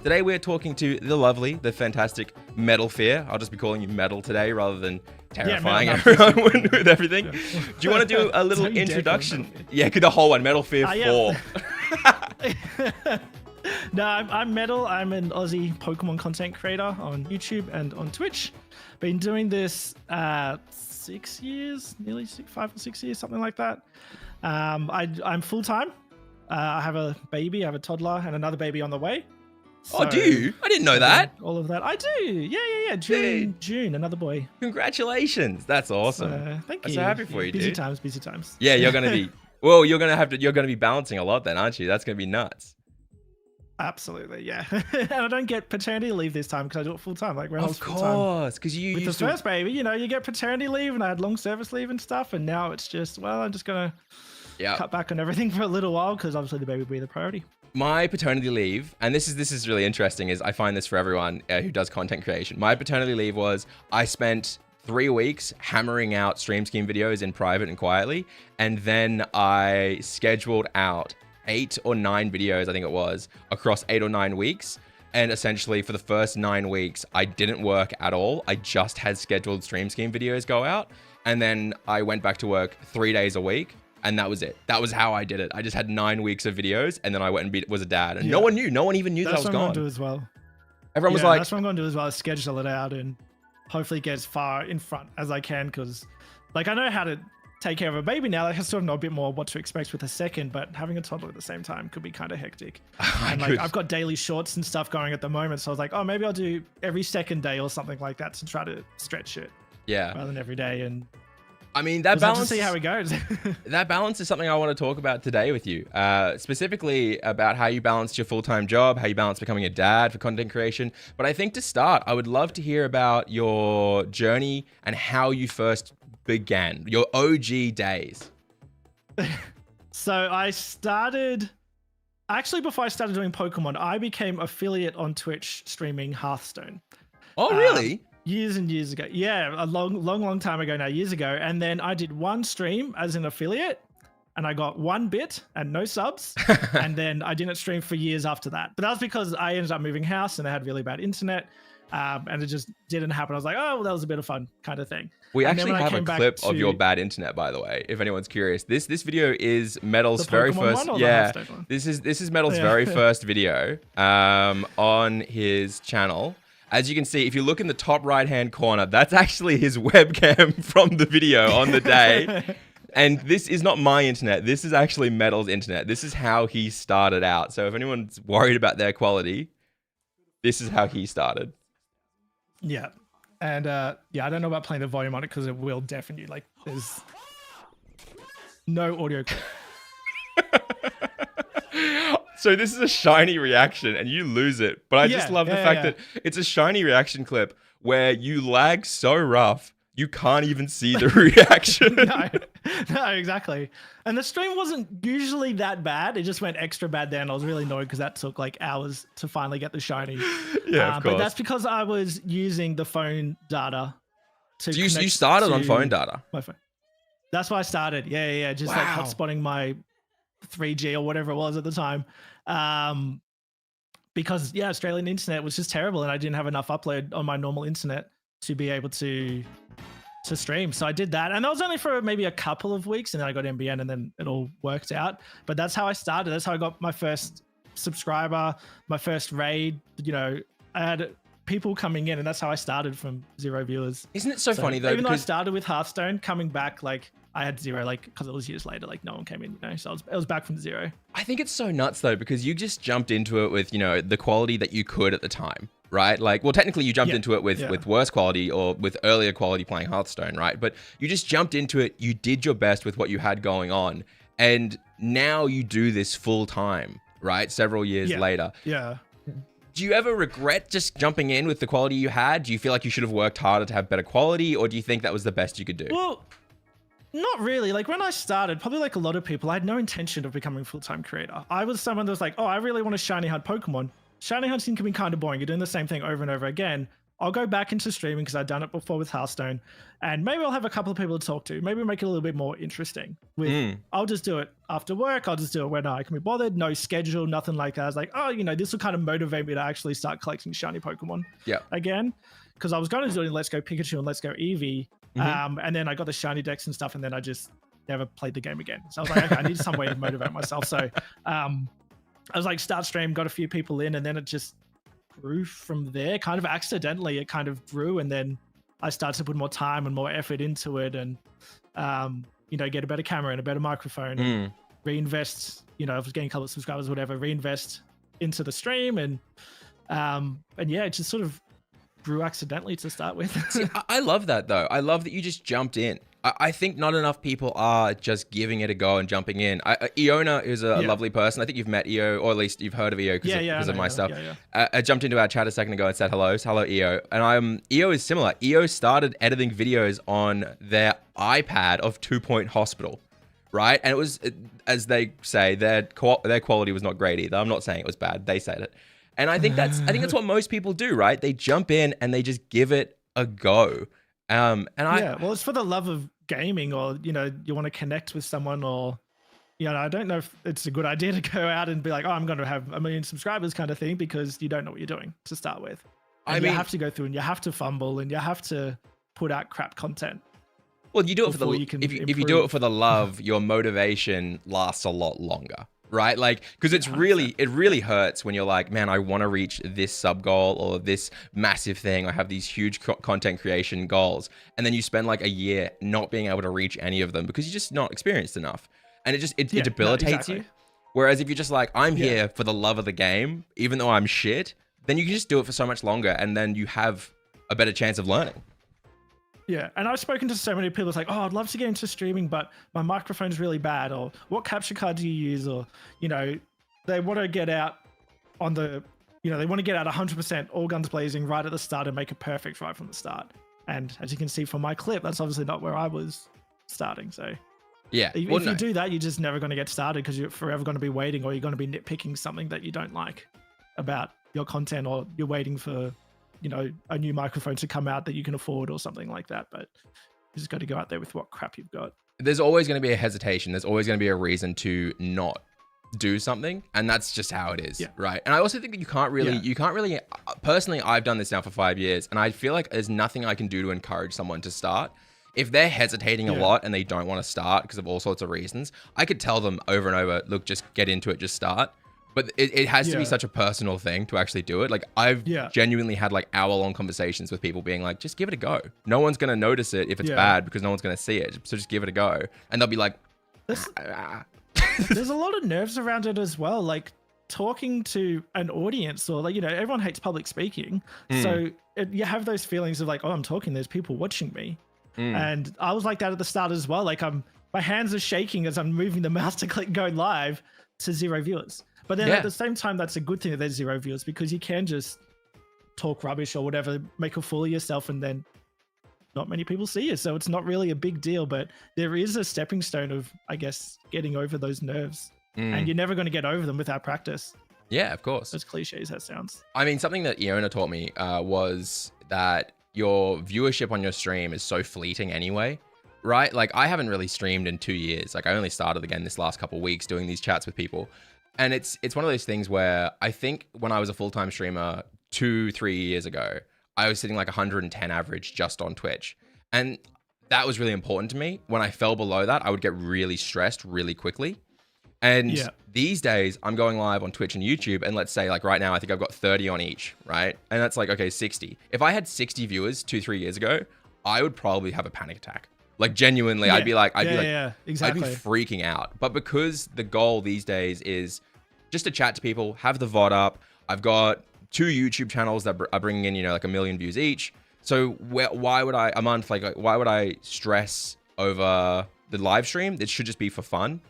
Today we're talking to the lovely, the fantastic MetalFear. I'll just be calling you Metal today rather than terrifying everyone with everything. Yeah. Do you want to do a little introduction? Yeah, the whole one, MetalFear 4. No, I'm Metal. I'm an Aussie Pokemon content creator on YouTube and on Twitch. Been doing this 6 years, nearly 5 or 6 years, something like that. I'm full-time. I have a baby, I have a toddler, and another baby on the way. So, oh, do you? I didn't know that. All of that. I do. Yeah. June, another boy. Congratulations. That's awesome. Thank you. I'm so happy for you, busy dude. Busy times. Yeah, you're going to be, well, you're going to be balancing a lot then, aren't you? That's going to be nuts. Absolutely, yeah. And I don't get paternity leave this time because I do it full time. Like Reynolds full time. Of course, because you with the first baby, you get paternity leave, and I had long service leave and stuff, and now it's just, well, I'm just gonna cut back on everything for a little while because obviously the baby will be the priority. My paternity leave, and this is really interesting, is I find this for everyone who does content creation. My paternity leave was I spent 3 weeks hammering out stream scheme videos in private and quietly, and then I scheduled out 8 or 9 videos, I think it was, across 8 or 9 weeks. And essentially for the first 9 weeks, I didn't work at all. I just had scheduled stream scheme videos go out. And then I went back to work 3 days a week. And that was it. That was how I did it. I just had 9 weeks of videos, and then I went and was a dad. And no one knew. No one even knew that I was gone. That's what I'm going to do as well. Everyone was like... That's what I'm going to do as well, is schedule it out and hopefully get as far in front as I can. Because, like, I know how to take care of a baby now. Like, I sort of know a bit more what to expect with a second, but having a toddler at the same time could be kind of hectic. And like, I've got daily shorts and stuff going at the moment, so I was like, oh, maybe I'll do every second day or something like that to try to stretch it. Yeah. Rather than every day. And I mean, that balance. We'll have to see how it goes. That balance is something I want to talk about today with you, specifically about how you balanced your full-time job, how you balance becoming a dad for content creation. But I think to start, I would love to hear about your journey and how you first began, your OG days. So I started, actually before I started doing Pokemon, I became affiliate on Twitch streaming Hearthstone. Oh, really? Years and years ago. Yeah, a long time ago now, years ago. And then I did one stream as an affiliate and I got 1 bit and no subs. And then I didn't stream for years after that. But that was because I ended up moving house and I had really bad internet. And it just didn't happen. I was like, oh, well, that was a bit of fun kind of thing. We actually have a clip of your bad internet, by the way, if anyone's curious. This video is Metal's very first. This is Metal's very first video on his channel. As you can see, if you look in the top right-hand corner, that's actually his webcam from the video on the day. And this is not my internet. This is actually Metal's internet. This is how he started out. So if anyone's worried about their quality, this is how he started. Yeah. And I don't know about playing the volume on it because it will deafen you. Like, there's no audio clip. So this is a shiny reaction and you lose it. But I just love the fact that it's a shiny reaction clip where you lag so rough, you can't even see the reaction. No, exactly. And the stream wasn't usually that bad. It just went extra bad there, and I was really annoyed because that took like hours to finally get the shiny. Yeah, of course. But that's because I was using the phone data to you started on phone data? My phone. That's why I started. Yeah. Just like hotspotting my 3G or whatever it was at the time. Because Australian internet was just terrible and I didn't have enough upload on my normal internet to be able to stream. So I did that, and that was only for maybe a couple of weeks, and then I got NBN and then it all worked out. But that's how I started. That's how I got my first subscriber, my first raid. I had people coming in, and that's how I started from 0 viewers. Isn't it so funny though? Even though I started with Hearthstone, coming back, like I had 0, like, because it was years later, like no one came in, so it was back from 0. I think it's so nuts though, because you just jumped into it with, the quality that you could at the time, right? Like, well, technically you jumped into it with worse quality or with earlier quality playing Hearthstone, right? But you just jumped into it, you did your best with what you had going on, and now you do this full time, right? Several years later. Yeah. Do you ever regret just jumping in with the quality you had? Do you feel like you should have worked harder to have better quality, or do you think that was the best you could do? Well, not really. Like when I started, probably like a lot of people, I had no intention of becoming a full-time creator. I was someone that was like, oh, I really want to shiny hunt Pokemon. Shiny hunting can be kind of boring. You're doing the same thing over and over again. I'll go back into streaming because I've done it before with Hearthstone, and maybe I'll have a couple of people to talk to. Maybe make it a little bit more interesting. I'll just do it after work. I'll just do it when I can be bothered. No schedule, nothing like that. I was like, oh, this will kind of motivate me to actually start collecting shiny Pokemon again. Because I was going to do it in Let's Go Pikachu and Let's Go Eevee. And then I got the shiny decks and stuff, and then I just never played the game again. So I was like, okay, I need some way to motivate myself. So I was like, start stream, got a few people in, and then it just grew from there. Kind of accidentally, it kind of grew, and then I started to put more time and more effort into it, and get a better camera and a better microphone, and reinvest. I was getting a couple of subscribers, whatever. Reinvest into the stream, and yeah, it just sort of grew accidentally to start with. See, I love that though. I love that you just jumped in. I think not enough people are just giving it a go and jumping in. Iona is a lovely person. I think you've met EO, or at least you've heard of EO because of my stuff. I jumped into our chat a second ago and said hello. So hello, EO. And EO is similar. EO started editing videos on their iPad of 2 Point Hospital, right? And it was, as they say, their quality was not great either. I'm not saying it was bad. They said it. And I think that's what most people do, right? They jump in and they just give it a go. Well, it's for the love of gaming, or you want to connect with someone, or I don't know if it's a good idea to go out and be like, oh, I'm going to have 1 million subscribers kind of thing, because you don't know what you're doing to start with. And you have to go through, and you have to fumble, and you have to put out crap content. Well, you do it for if you do it for the love, your motivation lasts a lot longer. Right? Like, because it really hurts when you're like, man, I want to reach this sub goal or this massive thing. I have these huge content creation goals. And then you spend like a year not being able to reach any of them because you're just not experienced enough. And it debilitates you. Whereas if you're just like, I'm here for the love of the game, even though I'm shit, then you can just do it for so much longer. And then you have a better chance of learning. Yeah, and I've spoken to so many people. It's like, oh, I'd love to get into streaming, but my microphone's really bad. Or what capture card do you use? Or they want to get out on the, they want to get out 100%, all guns blazing right at the start and make it perfect right from the start. And as you can see from my clip, that's obviously not where I was starting. So yeah, if you do that, you're just never going to get started, because you're forever going to be waiting, or you're going to be nitpicking something that you don't like about your content, or you're waiting for a new microphone to come out that you can afford or something like that. But you just got to go out there with what crap you've got. There's always going to be a hesitation. There's always going to be a reason to not do something. And that's just how it is. Right. And I also think that you can't really, personally, I've done this now for 5 years, and I feel like there's nothing I can do to encourage someone to start. If they're hesitating a lot and they don't want to start because of all sorts of reasons, I could tell them over and over, look, just get into it, just start. But it has to be such a personal thing to actually do it. Like, I've genuinely had like hour-long conversations with people being like, just give it a go. No one's going to notice it if it's bad, because no one's going to see it. So just give it a go. And they'll be like, there's a lot of nerves around it as well. Like, talking to an audience, or like, everyone hates public speaking. So you have those feelings of like, oh, I'm talking, there's people watching me. And I was like that at the start as well. Like, my hands are shaking as I'm moving the mouse to click go live to 0 viewers. But then at the same time, that's a good thing that there's 0 viewers, because you can just talk rubbish or whatever, make a fool of yourself, and then not many people see you. So it's not really a big deal, but there is a stepping stone of, I guess, getting over those nerves. And you're never going to get over them without practice. Yeah, of course. As cliche as that sounds. I mean, something that Iona taught me was that your viewership on your stream is so fleeting anyway. Right? Like, I haven't really streamed in 2 years. Like, I only started again this last couple of weeks doing these chats with people. And it's one of those things where I think when I was a full-time streamer 2-3 years ago, I was sitting like 110 average just on Twitch. And that was really important to me. When I fell below that, I would get really stressed really quickly. And these days, I'm going live on Twitch and YouTube. And let's say like right now, I think I've got 30 on each, right? And that's like, okay, 60. If I had 60 viewers 2-3 years ago, I would probably have a panic attack. Like, genuinely, I'd be exactly. I'd be freaking out. But because the goal these days is just to chat to people, have the VOD up. I've got 2 YouTube channels that are bringing in, like 1 million views each. So why would I stress over the live stream? It should just be for fun.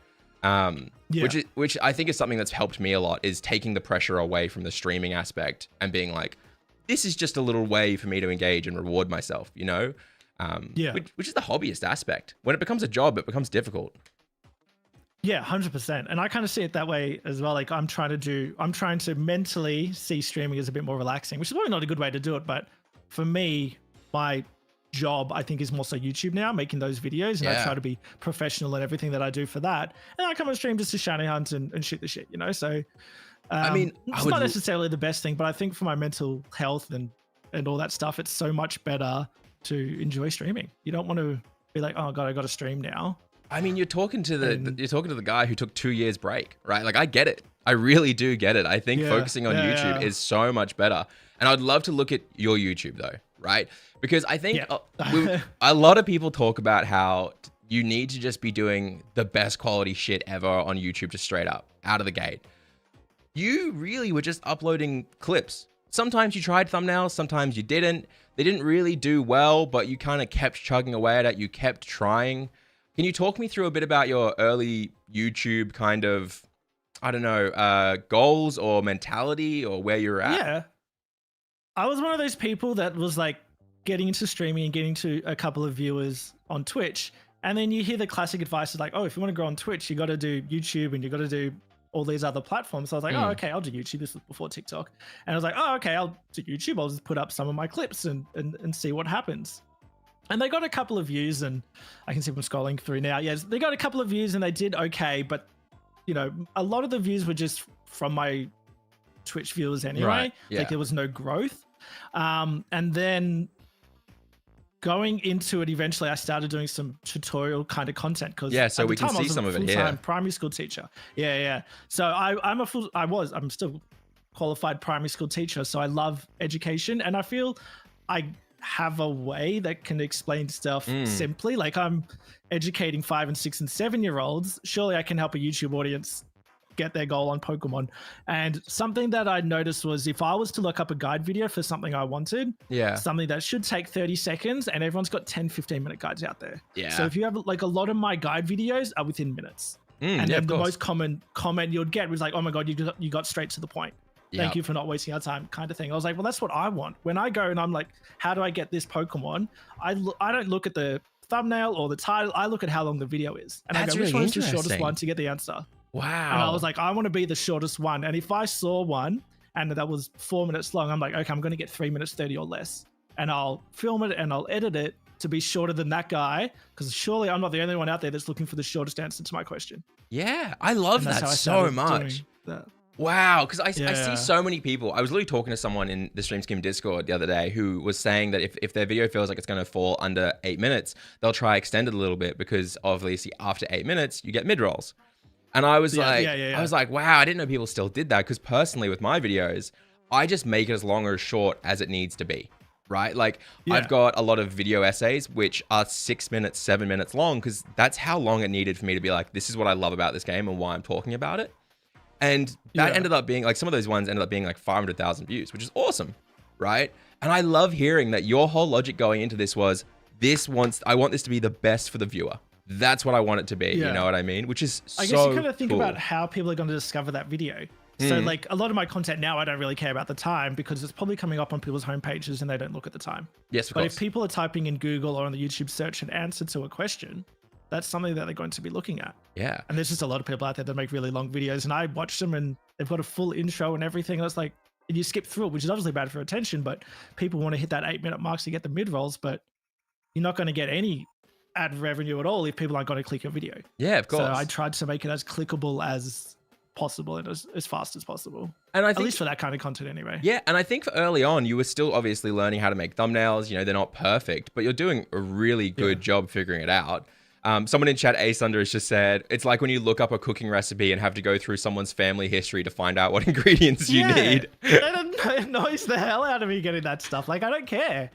Which I think is something that's helped me a lot, is taking the pressure away from the streaming aspect and being like, this is just a little way for me to engage and reward myself, which is the hobbyist aspect. When it becomes a job, it becomes difficult. Yeah, 100%. And I kind of see it that way as well. Like, I'm trying to mentally see streaming as a bit more relaxing, which is probably not a good way to do it, but for me, my job I think is more so YouTube now, making those videos, and I try to be professional in everything that I do for that. And I come on stream just to shiny hunt and shoot the shit, you know. So I mean, it's not necessarily the best thing, but I think for my mental health and all that stuff, it's so much better to enjoy streaming. You don't want to be like, oh god, I got to stream now. I mean, you're talking to the guy who took 2 years break, right? Like, I get it. I really do get it. I think focusing on YouTube is so much better. And I'd love to look at your YouTube though, right? Because I think a lot of people talk about how you need to just be doing the best quality shit ever on YouTube, just straight up out of the gate. You really were just uploading clips. Sometimes you tried thumbnails, sometimes you didn't. They didn't really do well, but you kind of kept chugging away at it. You kept trying. Can you talk me through a bit about your early YouTube kind of, I don't know, goals or mentality or where you're at? Yeah. I was one of those people that was like getting into streaming and getting to a couple of viewers on Twitch. And then you hear the classic advice is like, oh, if you want to grow on Twitch, you got to do YouTube and you got to do all these other platforms. So I was like, oh, okay, I'll do YouTube. This was before TikTok. And I was like, oh, okay, I'll do YouTube. I'll just put up some of my clips and see what happens. And they got a couple of views, and I can see them scrolling through now. Yes, they got a couple of views and they did okay, but you know, a lot of the views were just from my Twitch viewers anyway. Right, yeah. Like there was no growth. And then going into it, eventually I started doing some tutorial kind of content because so we can see some of it here. Primary school teacher. Yeah. So I'm still qualified primary school teacher. So I love education, and I feel I have a way that can explain stuff simply. Like I'm educating 5 and 6 and 7-year-olds. Surely I can help a YouTube audience get their goal on Pokemon. And something that I noticed was if I was to look up a guide video for something I wanted, something that should take 30 seconds, and everyone's got 10-15 minute guides out there. So if you have like a lot of my guide videos are within minutes. And then the most common comment you'd get was like, oh my god, you got straight to the point. Thank you for not wasting our time, kind of thing. I was like, well, that's what I want. When I go and I'm like, how do I get this Pokemon? I don't look at the thumbnail or the title. I look at how long the video is. And I go, which one's the shortest one to get the answer? Wow. And I was like, I want to be the shortest one. And if I saw one and that was 4 minutes long, I'm like, okay, I'm going to get 3 minutes 30 or less. And I'll film it and I'll edit it to be shorter than that guy, because surely I'm not the only one out there that's looking for the shortest answer to my question. Yeah, I love that so much. Wow, because I see so many people. I was literally talking to someone in the Stream Scheme Discord the other day who was saying that if their video feels like it's going to fall under 8 minutes, they'll try extend it a little bit, because obviously after 8 minutes, you get mid-rolls. And I was I was like, wow, I didn't know people still did that, because personally with my videos, I just make it as long or as short as it needs to be, right? Like I've got a lot of video essays which are 6 minutes, 7 minutes long, because that's how long it needed for me to be like, this is what I love about this game and why I'm talking about it. And that ended up being like, some of those ones ended up being like 500,000 views, which is awesome, right? And I love hearing that your whole logic going into this was, I want this to be the best for the viewer. That's what I want it to be. You know what I mean? Which is so I guess you kind of think about how people are going to discover that video. So like a lot of my content now, I don't really care about the time, because it's probably coming up on people's homepages and they don't look at the time. Yes, of course. But if people are typing in Google or on the YouTube search an answer to a question, that's something that they're going to be looking at. Yeah. And there's just a lot of people out there that make really long videos, and I watch them and they've got a full intro and everything. And it's like, and you skip through it, which is obviously bad for attention, but people want to hit that 8 minute marks to get the mid rolls, but you're not going to get any ad revenue at all if people aren't going to click your video. Yeah, of course. So I tried to make it as clickable as possible and as fast as possible. And I think, at least for that kind of content anyway. Yeah, and I think for early on, you were still obviously learning how to make thumbnails. You know, they're not perfect, but you're doing a really good job figuring it out. Someone in chat, Ace Under, has just said, it's like when you look up a cooking recipe and have to go through someone's family history to find out what ingredients you need. It annoys the hell out of me getting that stuff. Like, I don't care.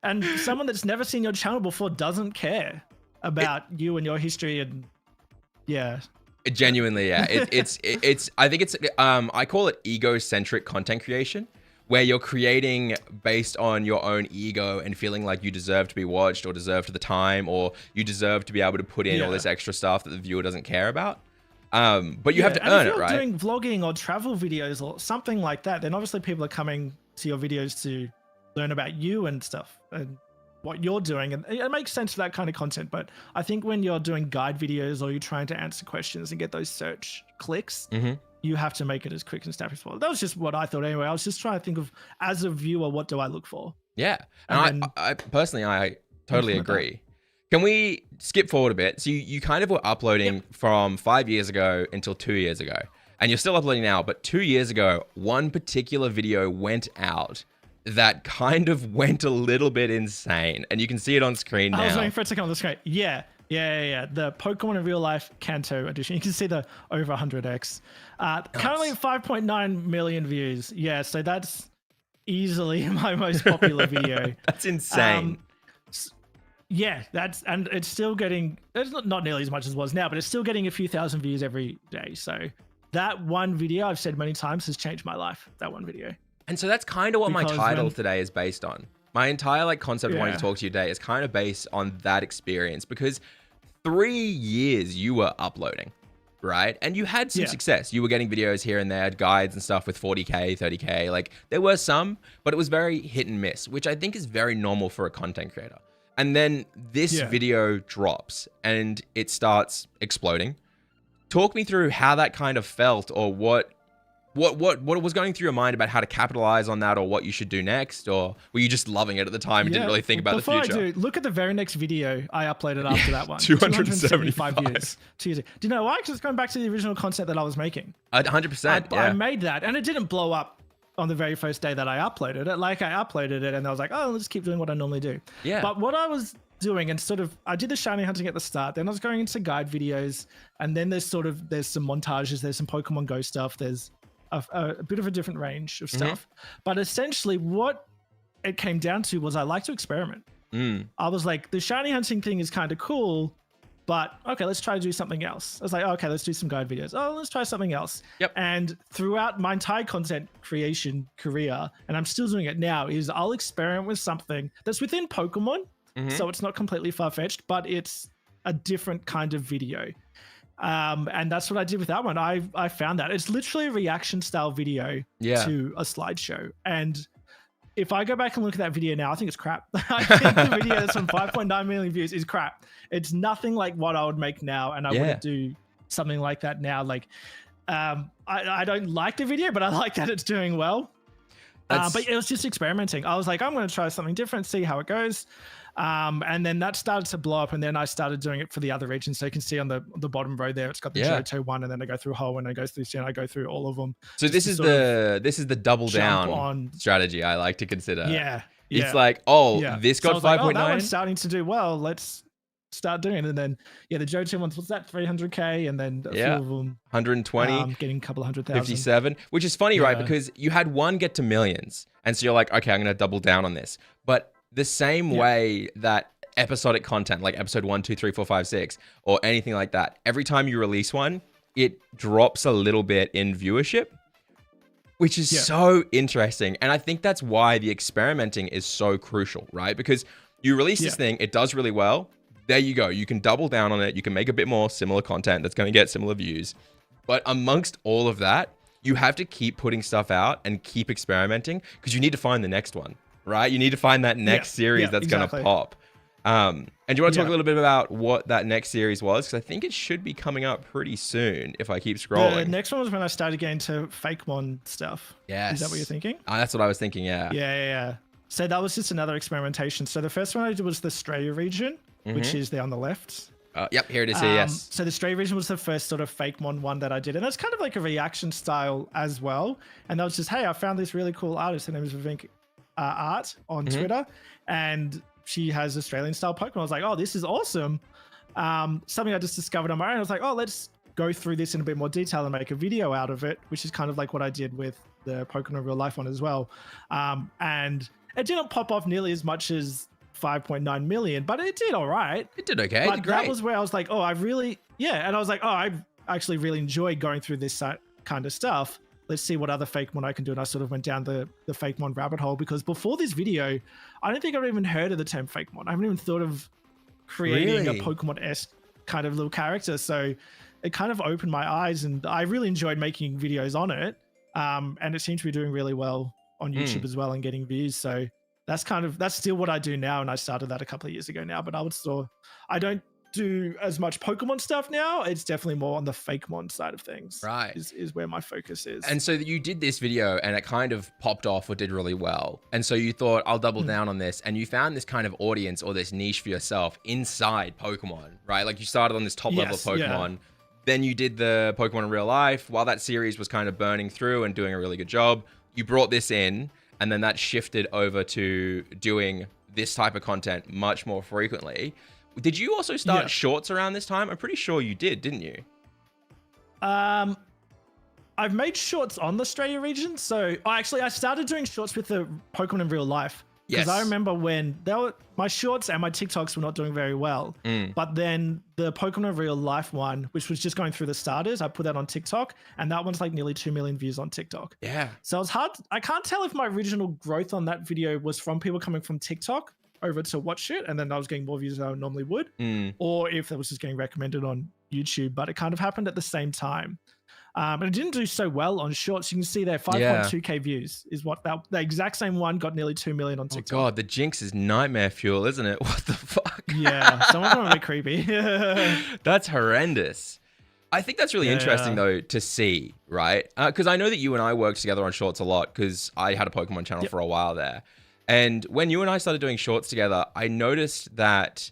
And someone that's never seen your channel before doesn't care about you and your history. And genuinely, it's I think it's I call it egocentric content creation, where you're creating based on your own ego and feeling like you deserve to be watched or deserve the time, or you deserve to be able to put in all this extra stuff that the viewer doesn't care about. But you have to earn it, right? If you're doing vlogging or travel videos or something like that, then obviously people are coming to your videos to learn about you and stuff and what you're doing. And it makes sense for that kind of content. But I think when you're doing guide videos or you're trying to answer questions and get those search clicks, you have to make it as quick and snappy as possible. That was just what I thought anyway. I was just trying to think of, as a viewer, what do I look for? Yeah. And And I personally, I totally implement that. agree. Can we skip forward a bit? So you kind of were uploading from 5 years ago until 2 years ago, and you're still uploading now, but 2 years ago, one particular video went out that kind of went a little bit insane, and you can see it on screen now. I was waiting for it to come on the screen. Yeah. The Pokemon in real life Kanto edition. You can see the over 100x. Currently 5.9 million views. Yeah, so that's easily my most popular video. That's insane. Yeah, and it's still getting, it's not nearly as much as it was now, but it's still getting a few thousand views every day. So that one video, I've said many times, has changed my life. That one video. And so that's kind of what my title today is based on. My entire concept of wanting to talk to you today is kind of based on that experience, because 3 years you were uploading, right? And you had some success. You were getting videos here and there, guides and stuff with 40K, 30K. Like there were some, but it was very hit and miss, which I think is very normal for a content creator. And then this video drops and it starts exploding. Talk me through how that kind of felt, or what was going through your mind about how to capitalize on that, or what you should do next, or were you just loving it at the time and didn't really think about the future? Before I do, look at the very next video I uploaded after that one. 275 views. 2 years. Do you know why? Because it's going back to the original content that I was making. 100%. I made that, and it didn't blow up on the very first day that I uploaded it. Like I uploaded it and I was like, oh, let's keep doing what I normally do. Yeah. But what I was doing, and I did the shiny hunting at the start, then I was going into guide videos, and then there's some montages, there's some Pokemon Go stuff, there's a bit of a different range of stuff. But essentially what it came down to was I like to experiment. I was like, the shiny hunting thing is kind of cool, but okay, let's try to do something else. I was like, okay, let's do some guide videos. Oh, let's try something else. Yep. And throughout my entire content creation career, and I'm still doing it now, is I'll experiment with something that's within Pokemon. So it's not completely far-fetched, but it's a different kind of video. And that's what I did with that one. I found that it's literally a reaction style video to a slideshow. And if I go back and look at that video now, I think it's crap. I think the video that's on 5.9 million views is crap. It's nothing like what I would make now, and I wouldn't do something like that now. Like, I don't like the video, but I like that it's doing well. But it was just experimenting. I was like, I'm going to try something different, see how it goes. And then that started to blow up, and then I started doing it for the other regions. So you can see on the bottom row there, it's got the Johto one, and then I go through Hole, and it goes through Sin. I go through all of them. So this is the double down strategy I like to consider. Yeah. It's like, this got 5.9. That one's starting to do well. Let's start doing it. And then the Johto ones, what's that, 300K, and then a few of them 120, getting a couple 100,000, 57, which is funny, right? Because you had one get to millions, and so you're like, okay, I'm gonna double down on this. But the same way that episodic content, like episode 1, 2, 3, 4, 5, 6, or anything like that, every time you release one, it drops a little bit in viewership, which is so interesting. And I think that's why the experimenting is so crucial, right? Because you release this thing, it does really well. There you go. You can double down on it. You can make a bit more similar content that's going to get similar views. But amongst all of that, you have to keep putting stuff out and keep experimenting, because you need to find the next one, right? You need to find that next series that's going to pop. And do you want to talk a little bit about what that next series was? Because I think it should be coming up pretty soon if I keep scrolling. The next one was when I started getting into Fakemon stuff. Yes. Is that what you're thinking? That's what I was thinking, Yeah. So that was just another experimentation. So the first one I did was the Australia region, which is there on the left. Yep, here it is here, yes. So the Australia region was the first sort of Fakemon one that I did. And that's kind of like a reaction style as well. And that was just, hey, I found this really cool artist. Her name is Vivink Art on Twitter. And she has Australian style Pokemon. I was like, oh, this is awesome. Something I just discovered on my own. I was like, oh, let's go through this in a bit more detail and make a video out of it, which is kind of like what I did with the Pokemon Real Life one as well. And it didn't pop off nearly as much as 5.9 million, but it did all right. It did okay. But that was where I was like, oh, I really, and I was like, oh, I actually really enjoy going through this kind of stuff. Let's see what other Fakemon I can do. And I sort of went down the Fakemon rabbit hole, because before this video, I don't think I've even heard of the term Fakemon. I haven't even thought of creating a Pokemon-esque kind of little character. So it kind of opened my eyes, and I really enjoyed making videos on it. And it seemed to be doing really well on YouTube as well and getting views. So that's still what I do now. And I started that a couple of years ago now, but I don't do as much Pokemon stuff now. It's definitely more on the Fakemon side of things. Right. Is where my focus is. And so you did this video and it kind of popped off or did really well. And so you thought, I'll double down on this. And you found this kind of audience or this niche for yourself inside Pokemon, right? Like you started on this top level of Pokemon. Yeah. Then you did the Pokemon in real life. While that series was kind of burning through and doing a really good job, you brought this in, and then that shifted over to doing this type of content much more frequently. Did you also start shorts around this time? I'm pretty sure you did, didn't you? I've made shorts on the Australia region. So actually, I started doing shorts with the Pokemon in real life. Because I remember when my shorts and my TikToks were not doing very well. But then the Pokemon in real life one, which was just going through the starters, I put that on TikTok, and that one's like nearly 2 million views on TikTok. Yeah. So it's hard. I can't tell if my original growth on that video was from people coming from TikTok over to watch it, and then I was getting more views than I normally would, or if it was just getting recommended on YouTube. But it kind of happened at the same time. And it didn't do so well on shorts. You can see there 5.2k views is what the exact same one got nearly 2 million on TikTok. Oh God, the jinx is nightmare fuel, isn't it? What the fuck? Yeah, some of them are a bit creepy. That's horrendous. I think that's really interesting though to see, right? Because I know that you and I worked together on shorts a lot because I had a Pokemon channel for a while there. And when you and I started doing shorts together, I noticed that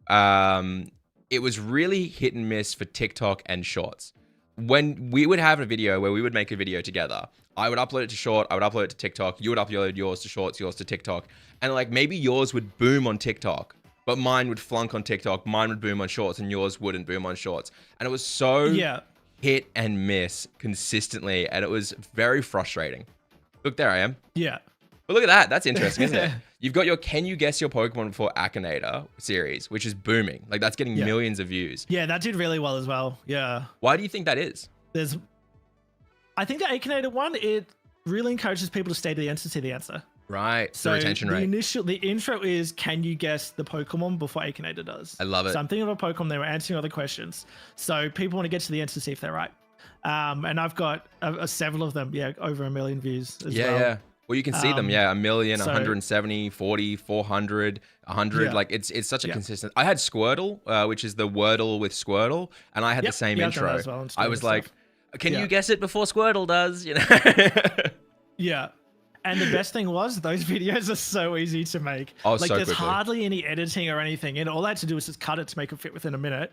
it was really hit and miss for TikTok and shorts. When we would have a video where we would make a video together, I would upload it to short, I would upload it to TikTok, you would upload yours to shorts, yours to TikTok. And like maybe yours would boom on TikTok, but mine would flunk on TikTok, mine would boom on shorts, and yours wouldn't boom on shorts. And it was so hit and miss consistently, and it was very frustrating. Look, there I am. Yeah. But look at that. That's interesting, isn't it? You've got your Can You Guess Your Pokemon Before Akinator series, which is booming. Like that's getting millions of views. Yeah, that did really well as well. Yeah. Why do you think that is? I think the Akinator one, it really encourages people to stay to the end to see the answer. Right. So the retention rate. The intro is, can you guess the Pokemon before Akinator does? I love it. So I'm thinking of a Pokemon, they were answering other questions. So people want to get to the end to see if they're right. And I've got several of them, over 1 million views as well. Yeah. Well, you can see them, 1 million, 170, 40, 400, 100. Like it's such a consistent. I had Squirtle, which is the Wordle with Squirtle, and I had the same intro. Well I was like, can you guess it before Squirtle does? You know? Yeah. And the best thing was those videos are so easy to make. Oh, like so there's quickly. hardly any editing or anything. And all I had to do was just cut it to make it fit within a minute.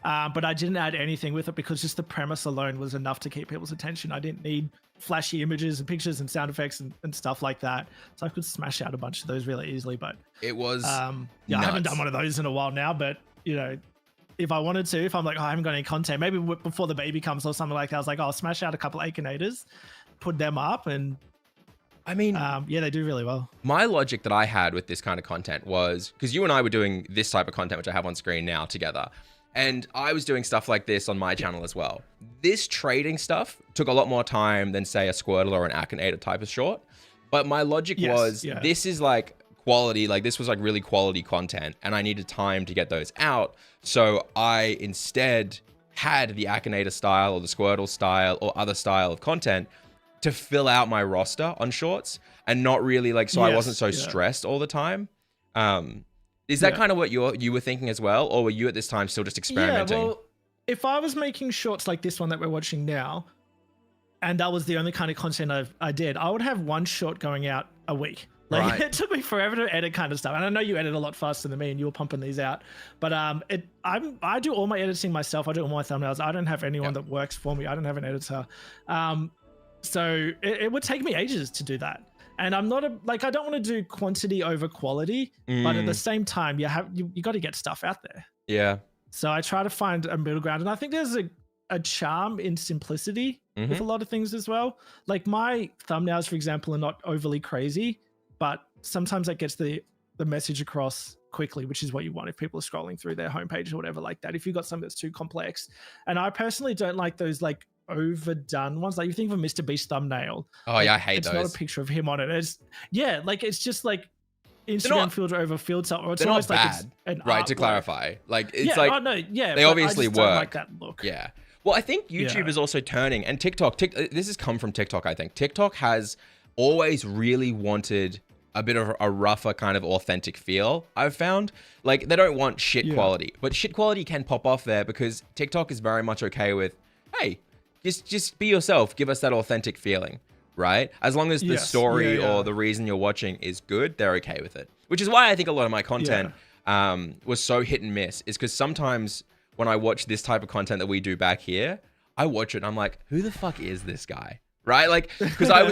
But I didn't add anything with it because just the premise alone was enough to keep people's attention. I didn't need flashy images and pictures and sound effects and stuff like that. So I could smash out a bunch of those really easily. But it was I haven't done one of those in a while now. But you know, if I wanted to, if I'm like, I haven't got any content, maybe before the baby comes or something like that, I was like, I'll smash out a couple of Akinators, put them up, and I mean, they do really well. My logic that I had with this kind of content was because you and I were doing this type of content, which I have on screen now together. And I was doing stuff like this on my channel as well. This trading stuff took a lot more time than say a Squirtle or an Akinator type of short. But my logic was this is like quality, like this was like really quality content and I needed time to get those out. So I instead had the Akinator style or the Squirtle style or other style of content to fill out my roster on shorts and not really like, so I wasn't so stressed all the time. Is that kind of what you were thinking as well? Or were you at this time still just experimenting? Yeah, well, if I was making shorts like this one that we're watching now, and that was the only kind of content I did, I would have one short going out a week. Like it took me forever to edit kind of stuff. And I know you edit a lot faster than me and you were pumping these out. But I do all my editing myself. I do all my thumbnails. I don't have anyone that works for me. I don't have an editor. So it would take me ages to do that. And I'm not I don't want to do quantity over quality, but at the same time, you got to get stuff out there. Yeah. So I try to find a middle ground. And I think there's a charm in simplicity with a lot of things as well. Like my thumbnails, for example, are not overly crazy, but sometimes that gets the message across quickly, which is what you want if people are scrolling through their homepage or whatever like that. If you've got something that's too complex. And I personally don't like those like overdone ones. Like you think of a Mr. Beast thumbnail. Oh yeah, I hate those. It's not a picture of him on it. It's it's just like Instagram filter over filter, or it's they're almost not like bad, it's an right? To clarify, like it's like they obviously work. Don't like that look. Yeah. Well, I think YouTube is also turning, and TikTok. This has come from TikTok. I think TikTok has always really wanted a bit of a rougher kind of authentic feel, I've found. Like, they don't want shit quality, but shit quality can pop off there because TikTok is very much okay with, hey, just be yourself, give us that authentic feeling, right? As long as the story or the reason you're watching is good, they're okay with it. Which is why I think a lot of my content was so hit and miss, is because sometimes when I watch this type of content that we do back here, I watch it and I'm like, who the fuck is this guy? Right? Like, because I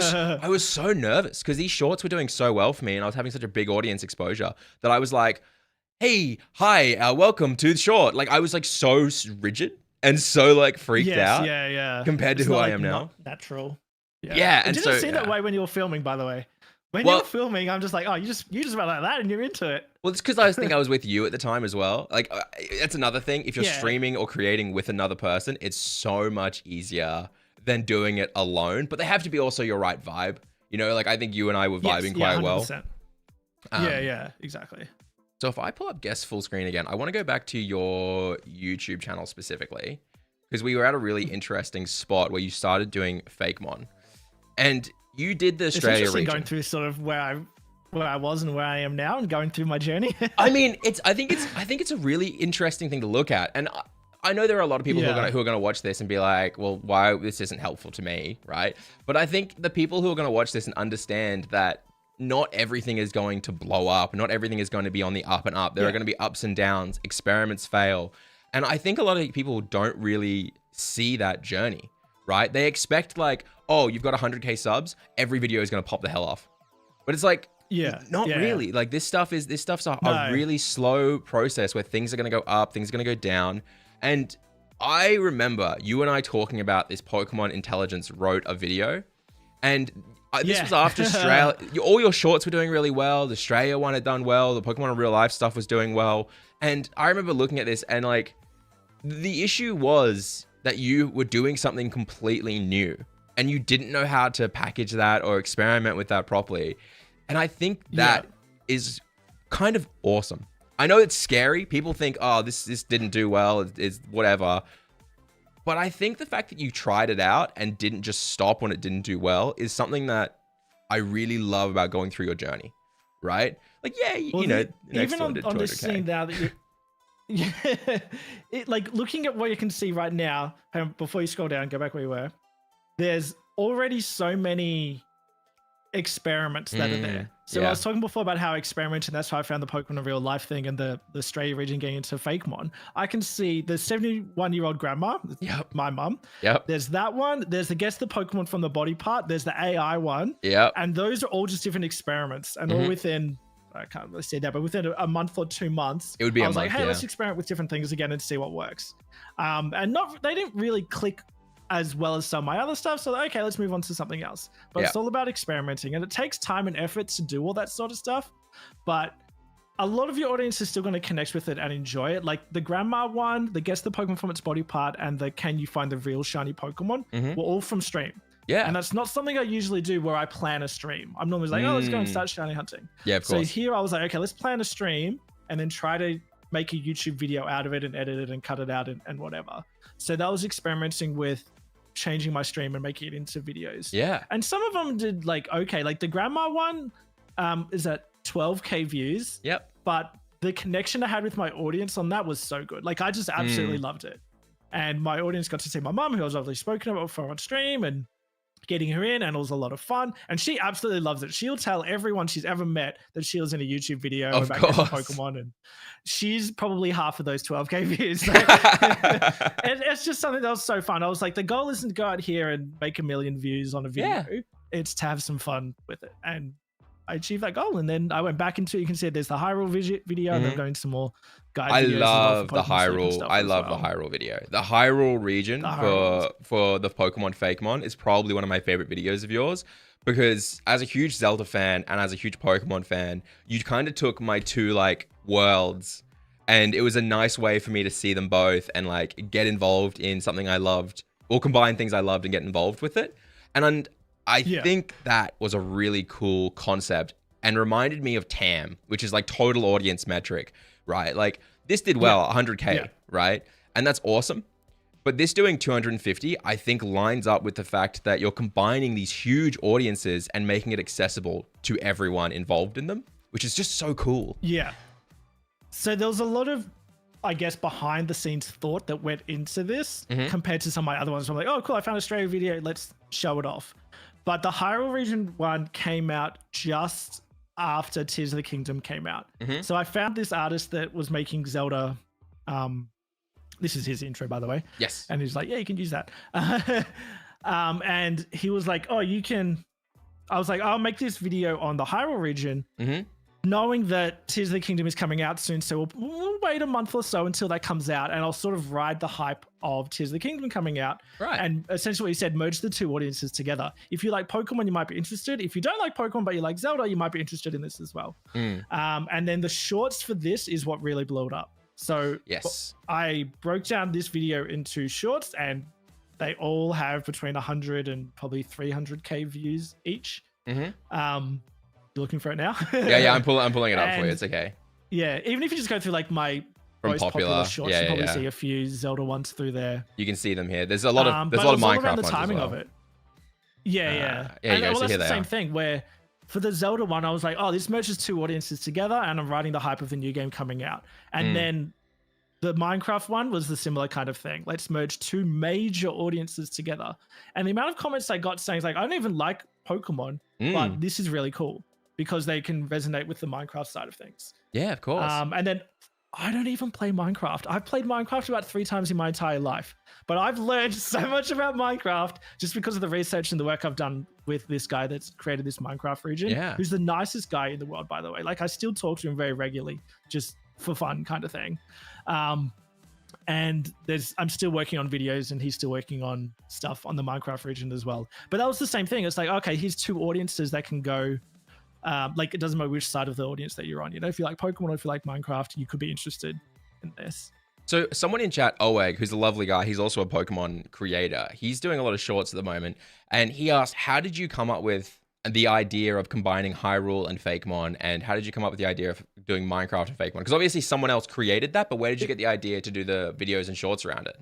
was so nervous because these shorts were doing so well for me and I was having such a big audience exposure that I was like, hey, hi, welcome to the short. Like, I was like so rigid and so like freaked out compared to who I am now. Not natural. Yeah. And it didn't seem that way when you were filming, by the way. When you were filming, I'm just like, oh, you just went like that and you're into it. Well, it's because I think I was with you at the time as well. Like, that's another thing. If you're streaming or creating with another person, it's so much easier than doing it alone. But they have to be also your right vibe. You know, like I think you and I were vibing quite well. Yeah, exactly. So if I pull up guest full screen again, I want to go back to your YouTube channel specifically, because we were at a really interesting spot where you started doing Fakemon. And you did the Australia region. Going through sort of where I was and where I am now and going through my journey. I mean, I think it's a really interesting thing to look at. And I know there are a lot of people who are going to watch this and be like, well, why this isn't helpful to me, right? But I think the people who are going to watch this and understand that not everything is going to blow up. Not everything is going to be on the up and up. There are going to be ups and downs. Experiments fail. And I think a lot of people don't really see that journey, right? They expect like, oh, you've got 100K subs. Every video is going to pop the hell off. But it's like, not really. Like this stuff's a really slow process where things are going to go up, things are going to go down. And I remember you and I talking about this. Pokemon Intelligence wrote a video, and this was after Australia. All your shorts were doing really well. The Australia one had done well. The Pokemon in real life stuff was doing well. And I remember looking at this and like, the issue was that you were doing something completely new and you didn't know how to package that or experiment with that properly. And I think that is kind of awesome. I know it's scary. People think, oh, this didn't do well. It's whatever. But I think the fact that you tried it out and didn't just stop when it didn't do well is something that I really love about going through your journey, right? Like, even on this scene now that you, like looking at what you can see right now, before you scroll down, go back where you were, there's already so many experiments that are there. So I was talking before about how experimenting, that's how I found the Pokemon in real life thing and the Australia region getting into Fakemon. I can see the 71-year-old grandma, my mum. There's that one. There's the guess the Pokemon from the body part. There's the AI one. And those are all just different experiments and all within, I can't really say that, but within a month or 2 months, it would be I was like, hey, let's experiment with different things again and see what works. And they didn't really click as well as some of my other stuff. So okay, let's move on to something else. But it's all about experimenting, and it takes time and effort to do all that sort of stuff. But a lot of your audience is still going to connect with it and enjoy it. Like the grandma one, the guess the Pokemon from its body part, and the can you find the real shiny Pokemon were all from stream. And that's not something I usually do where I plan a stream. I'm normally like, oh, let's go and start shiny hunting. Of course. So here I was like, okay, let's plan a stream and then try to make a YouTube video out of it and edit it and cut it out and whatever. So that was experimenting with changing my stream and making it into videos. And some of them did like, okay, like the grandma one is at 12K views. But the connection I had with my audience on that was so good. Like I just absolutely loved it. And my audience got to see my mum, who I was obviously spoken about before on stream, and getting her in, and it was a lot of fun. And she absolutely loves it. She'll tell everyone she's ever met that she was in a YouTube video about Pokemon, and she's probably half of those 12K views. It's just something that was so fun. I was like, the goal isn't to go out here and make 1 million views on a video. It's to have some fun with it. And I achieved that goal. And then I went back into it. You can see there's the Hyrule video, and I'm going to more guide videos. I love the Hyrule video. The Hyrule region for the Pokemon Fakemon is probably one of my favorite videos of yours, because as a huge Zelda fan and as a huge Pokemon fan, you kind of took my two like worlds, and it was a nice way for me to see them both and like get involved in something I loved, or combine things I loved and get involved with it. And I think that was a really cool concept and reminded me of TAM, which is like total audience metric, right? Like this did well, 100K, right? And that's awesome. But this doing 250, I think lines up with the fact that you're combining these huge audiences and making it accessible to everyone involved in them, which is just so cool. Yeah. So there was a lot of, I guess, behind the scenes thought that went into this compared to some of my other ones. I'm like, oh, cool, I found a Australia video, let's show it off. But the Hyrule region one came out just after Tears of the Kingdom came out. So I found this artist that was making Zelda. This is his intro, by the way. Yes. And he's like, yeah, you can use that. And he was like, oh, you can. I was like, I'll make this video on the Hyrule region, knowing that Tears of the Kingdom is coming out soon. So we'll wait a month or so until that comes out, and I'll sort of ride the hype of Tears of the Kingdom coming out. Right. And essentially he said, merge the two audiences together. If you like Pokemon, you might be interested. If you don't like Pokemon, but you like Zelda, you might be interested in this as well. And then the shorts for this is what really blew it up. So yes, I broke down this video into shorts, and they all have between 100 and probably 300k views each. You're looking for it now? yeah, I'm pulling it up for you. It's okay. Yeah, even if you just go through like my From most popular shorts, yeah, you probably yeah. see a few Zelda ones through there. You can see them here. There's a lot of but Minecraft around the ones timing as well. of it. Yeah. Yeah, And you go. well, So that's here the they same are. thing where for the Zelda one, I was like, oh, this merges two audiences together, and I'm riding the hype of the new game coming out. And then the Minecraft one was the similar kind of thing. Let's merge two major audiences together. And the amount of comments I got saying like, I don't even like Pokemon, but this is really cool because they can resonate with the Minecraft side of things. Yeah, of course. And then I don't even play Minecraft. I've played Minecraft about 3 times in my entire life, but I've learned so much about Minecraft just because of the research and the work I've done with this guy that's created this Minecraft region, who's the nicest guy in the world, by the way. Like, I still talk to him very regularly, just for fun kind of thing. And I'm still working on videos, and he's still working on stuff on the Minecraft region as well. But that was the same thing. It's like, okay, here's two audiences that can go. Like, it doesn't matter which side of the audience that you're on. You know, if you like Pokemon or if you like Minecraft, you could be interested in this. So someone in chat, Oeg, who's a lovely guy, he's also a Pokemon creator. He's doing a lot of shorts at the moment. And he asked, how did you come up with the idea of combining Hyrule and Fakemon? And how did you come up with the idea of doing Minecraft and Fakemon? Because obviously someone else created that, but where did you get the idea to do the videos and shorts around it?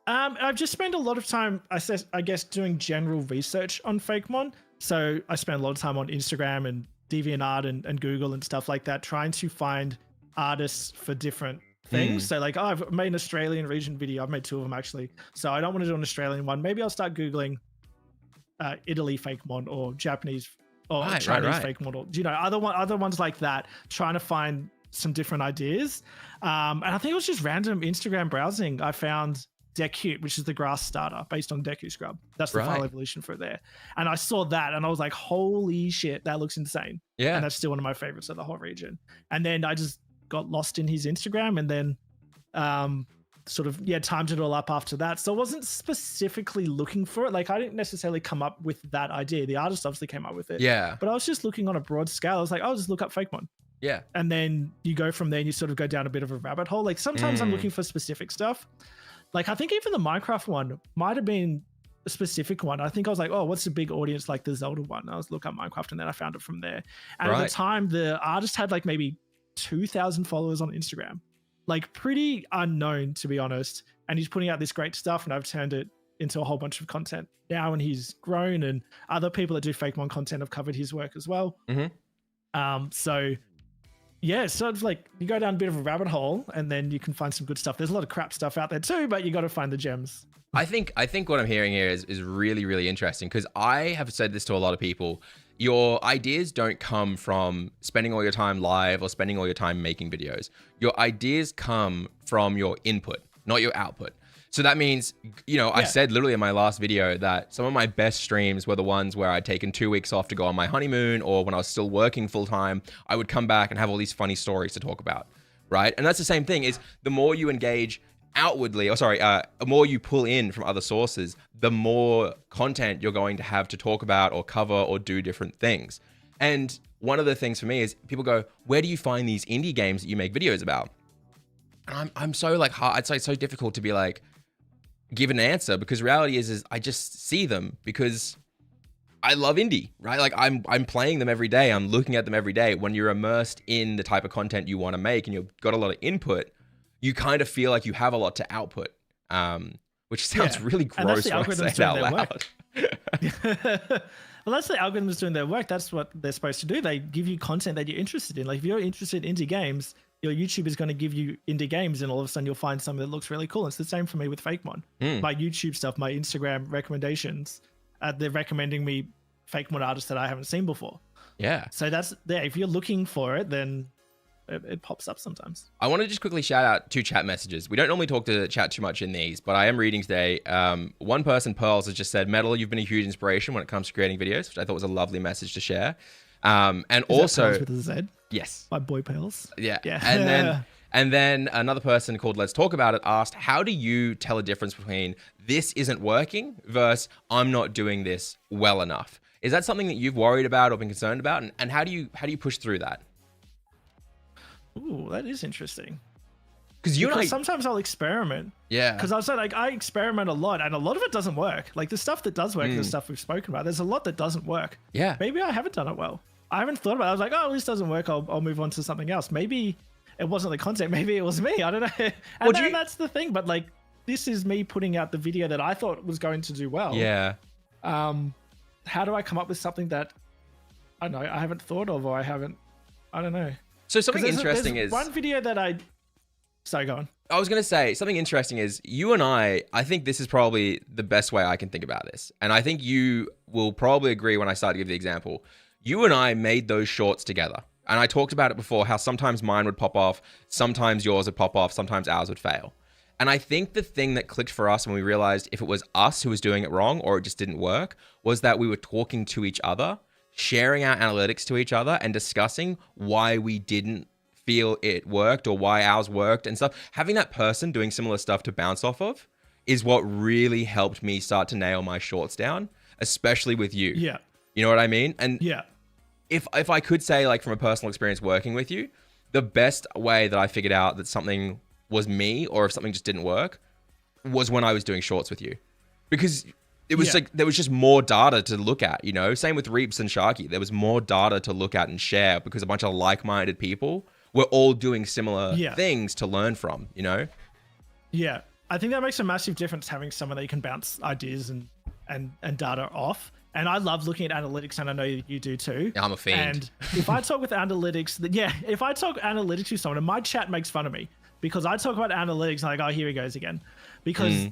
I've just spent a lot of time, I guess, doing general research on Fakemon. So I spent a lot of time on Instagram and DeviantArt and Google and stuff like that, trying to find artists for different things. So like, I've made an Australian region video. I've made 2 of them actually. So I don't want to do an Australian one. Maybe I'll start Googling Italy Fakemon or Japanese or Chinese Fakemon, or other ones like that, trying to find some different ideas. And I think it was just random Instagram browsing. I found Deku, which is the grass starter based on Deku Scrub. That's the final evolution for it there. And I saw that and I was like, holy shit, that looks insane. Yeah. And that's still one of my favorites of the whole region. And then I just got lost in his Instagram, and then timed it all up after that. So I wasn't specifically looking for it. Like, I didn't necessarily come up with that idea. The artist obviously came up with it. Yeah. But I was just looking on a broad scale. I was like, I'll just look up Fakemon. Yeah. And then you go from there and you sort of go down a bit of a rabbit hole. Like, sometimes I'm looking for specific stuff. Like, I think even the Minecraft one might have been a specific one. I think I was like, oh, what's a big audience like the Zelda one? And I was looking up Minecraft, and then I found it from there. And at the time, the artist had like maybe 2,000 followers on Instagram. Like, pretty unknown, to be honest. And he's putting out this great stuff, and I've turned it into a whole bunch of content now, and he's grown, and other people that do Fakemon content have covered his work as well. So yeah, sort of like you go down a bit of a rabbit hole, and then you can find some good stuff. There's a lot of crap stuff out there too, but you got to find the gems. I think what I'm hearing here is really, really interesting, because I have said this to a lot of people. Your ideas don't come from spending all your time live or spending all your time making videos. Your ideas come from your input, not your output. So that means, I said literally in my last video that some of my best streams were the ones where I'd taken 2 weeks off to go on my honeymoon, or when I was still working full time, I would come back and have all these funny stories to talk about, right? And that's the same thing, is the more you engage outwardly, the more you pull in from other sources, the more content you're going to have to talk about or cover or do different things. And one of the things for me is people go, where do you find these indie games that you make videos about? And I'm so like hard. It's like so difficult to be like, give an answer, because reality is I just see them because I love indie, right? Like I'm playing them every day. I'm looking at them every day. When you're immersed in the type of content you want to make and you've got a lot of input, you kind of feel like you have a lot to output. which sounds really And that's gross the when I say it out loud. Well, that's the algorithms doing their work. That's what they're supposed to do. They give you content that you're interested in. Like if you're interested in indie games, your YouTube is going to give you indie games, and all of a sudden you'll find something that looks really cool. It's the same for me with Fakemon. My YouTube stuff, my Instagram recommendations, they're recommending me Fakemon artists that I haven't seen before. Yeah. So that's there. If you're looking for it, then it pops up sometimes. I want to just quickly shout out 2 chat messages. We don't normally talk to chat too much in these, but I am reading today. One person, Pearls, has just said, Metal, you've been a huge inspiration when it comes to creating videos, which I thought was a lovely message to share. And Is also, that Pearls with a Z? Yes. My boy Pearls. Yeah. Yeah. And then another person called Let's Talk About It asked, how do you tell a difference between this isn't working versus I'm not doing this well enough? Is that something that you've worried about or been concerned about? And how do you push through that? Ooh, that is interesting. Because sometimes I'll experiment. Yeah. Because I'll say like I experiment a lot, and a lot of it doesn't work. Like the stuff that does work, the stuff we've spoken about. There's a lot that doesn't work. Yeah. Maybe I haven't done it well. I haven't thought about it. I was like, oh, this doesn't work. I'll move on to something else. Maybe it wasn't the content. Maybe it was me. I don't know. And that's the thing. But like, this is me putting out the video that I thought was going to do well. Yeah. How do I come up with something that I don't know I haven't thought of, or I don't know. So something interesting is one video that sorry, go on. I was going to say something interesting is you and I think this is probably the best way I can think about this. And I think you will probably agree when I start to give the example. You and I made those shorts together. And I talked about it before, how sometimes mine would pop off, sometimes yours would pop off, sometimes ours would fail. And I think the thing that clicked for us when we realized if it was us who was doing it wrong or it just didn't work was that we were talking to each other, sharing our analytics to each other, and discussing why we didn't feel it worked or why ours worked and stuff. Having that person doing similar stuff to bounce off of is what really helped me start to nail my shorts down, especially with you. Yeah. You know what I mean? And yeah, if I could say, like, from a personal experience working with you, the best way that I figured out that something was me or if something just didn't work was when I was doing shorts with you, because it was like there was just more data to look at, you know. Same with Reaps and Sharky. There was more data to look at and share because a bunch of like-minded people were all doing similar things to learn from, you know. Yeah, I think that makes a massive difference, having someone that you can bounce ideas and data off. And I love looking at analytics, and I know you do too. I'm a fiend. And if I talk with analytics, if I talk analytics with someone, and my chat makes fun of me because I talk about analytics, and I go, oh, here he goes again. Because,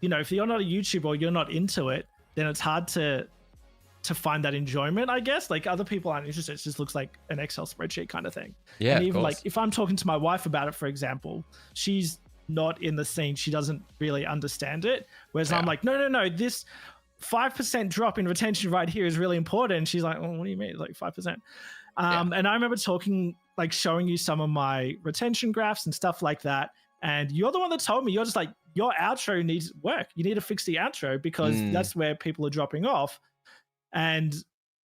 you know, if you're not a YouTuber or you're not into it, then it's hard to find that enjoyment, I guess. Like, other people aren't interested. It just looks like an Excel spreadsheet kind of thing. Yeah, and even like if I'm talking to my wife about it, for example, she's not in the scene. She doesn't really understand it. Whereas I'm like, no, this 5% drop in retention right here is really important. And she's like, oh, what do you mean? Like 5%. And I remember showing you some of my retention graphs and stuff like that. And you're the one that told me, you're just like, your outro needs work. You need to fix the outro because that's where people are dropping off. And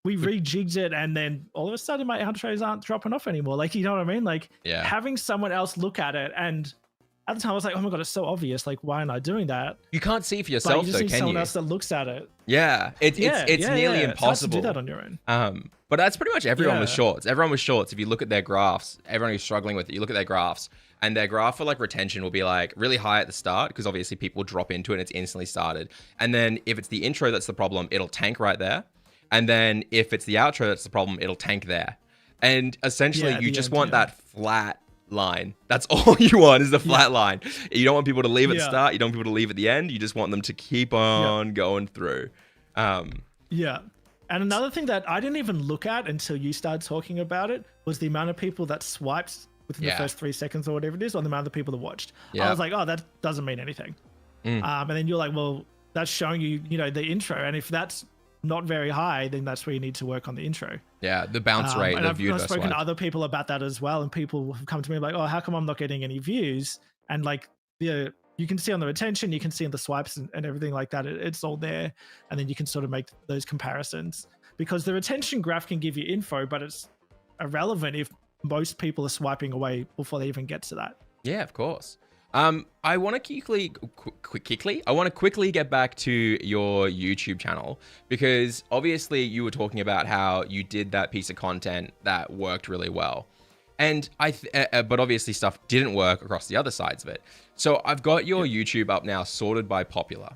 we rejigged it, and then all of a sudden my outros aren't dropping off anymore. Like, you know what I mean? Like, having someone else look at it, and at the time I was like, oh my God, it's so obvious. Like, why am I doing that? You can't see for yourself, you just though, need can someone you? else that looks at it. Yeah, it's nearly impossible. It's hard to do that on your own. But that's pretty much everyone with shorts. Everyone with shorts, if you look at their graphs, everyone who's struggling with it, you look at their graphs, and their graph for like retention will be like really high at the start because obviously people drop into it and it's instantly started. And then if it's the intro that's the problem, it'll tank right there. And then if it's the outro that's the problem, it'll tank there. And essentially you just want that flat line. That's all you want, is the flat line. You don't want people to leave at the start. You don't want people to leave at the end. You just want them to keep on going through. Yeah. And another thing that I didn't even look at until you started talking about it was the amount of people that swiped within the first 3 seconds or whatever it is, or the amount of people that watched. I was like, oh, that doesn't mean anything. And then you're like, well, that's showing you, you know, the intro. And if that's not very high, then that's where you need to work on the intro. Yeah, the bounce rate. And I've spoken to other people about that as well, and people have come to me like, oh, how come I'm not getting any views? And like, you can see on the retention, you can see on the swipes and everything like that, it's all there. And then you can sort of make those comparisons, because the retention graph can give you info, but it's irrelevant if most people are swiping away before they even get to that. Yeah, of course. I want to quickly get back to your YouTube channel, because obviously you were talking about how you did that piece of content that worked really well. And but obviously stuff didn't work across the other sides of it. So I've got your YouTube up now sorted by popular.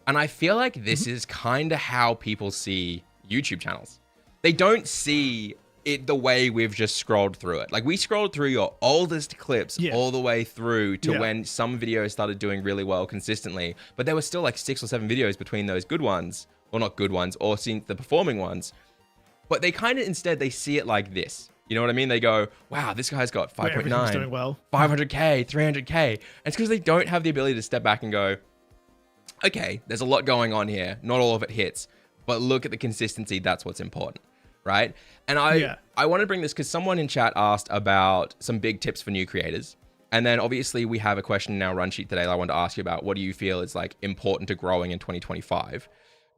And I feel like this is kind of how people see YouTube channels. They don't see it the way we've just scrolled through it. Like we scrolled through your oldest clips all the way through to when some videos started doing really well consistently, but there were still like 6 or 7 videos between those good ones, or not good ones, or seeing the performing ones. But they kind of instead they see it like this. You know what I mean? They go, wow, this guy's got 5.9, doing well. 500K, 300K. And it's because they don't have the ability to step back and go, okay, there's a lot going on here. Not all of it hits, but look at the consistency. That's what's important, right? And I want to bring this because someone in chat asked about some big tips for new creators. And then obviously we have a question in our run sheet today that I want to ask you about. What do you feel is like important to growing in 2025?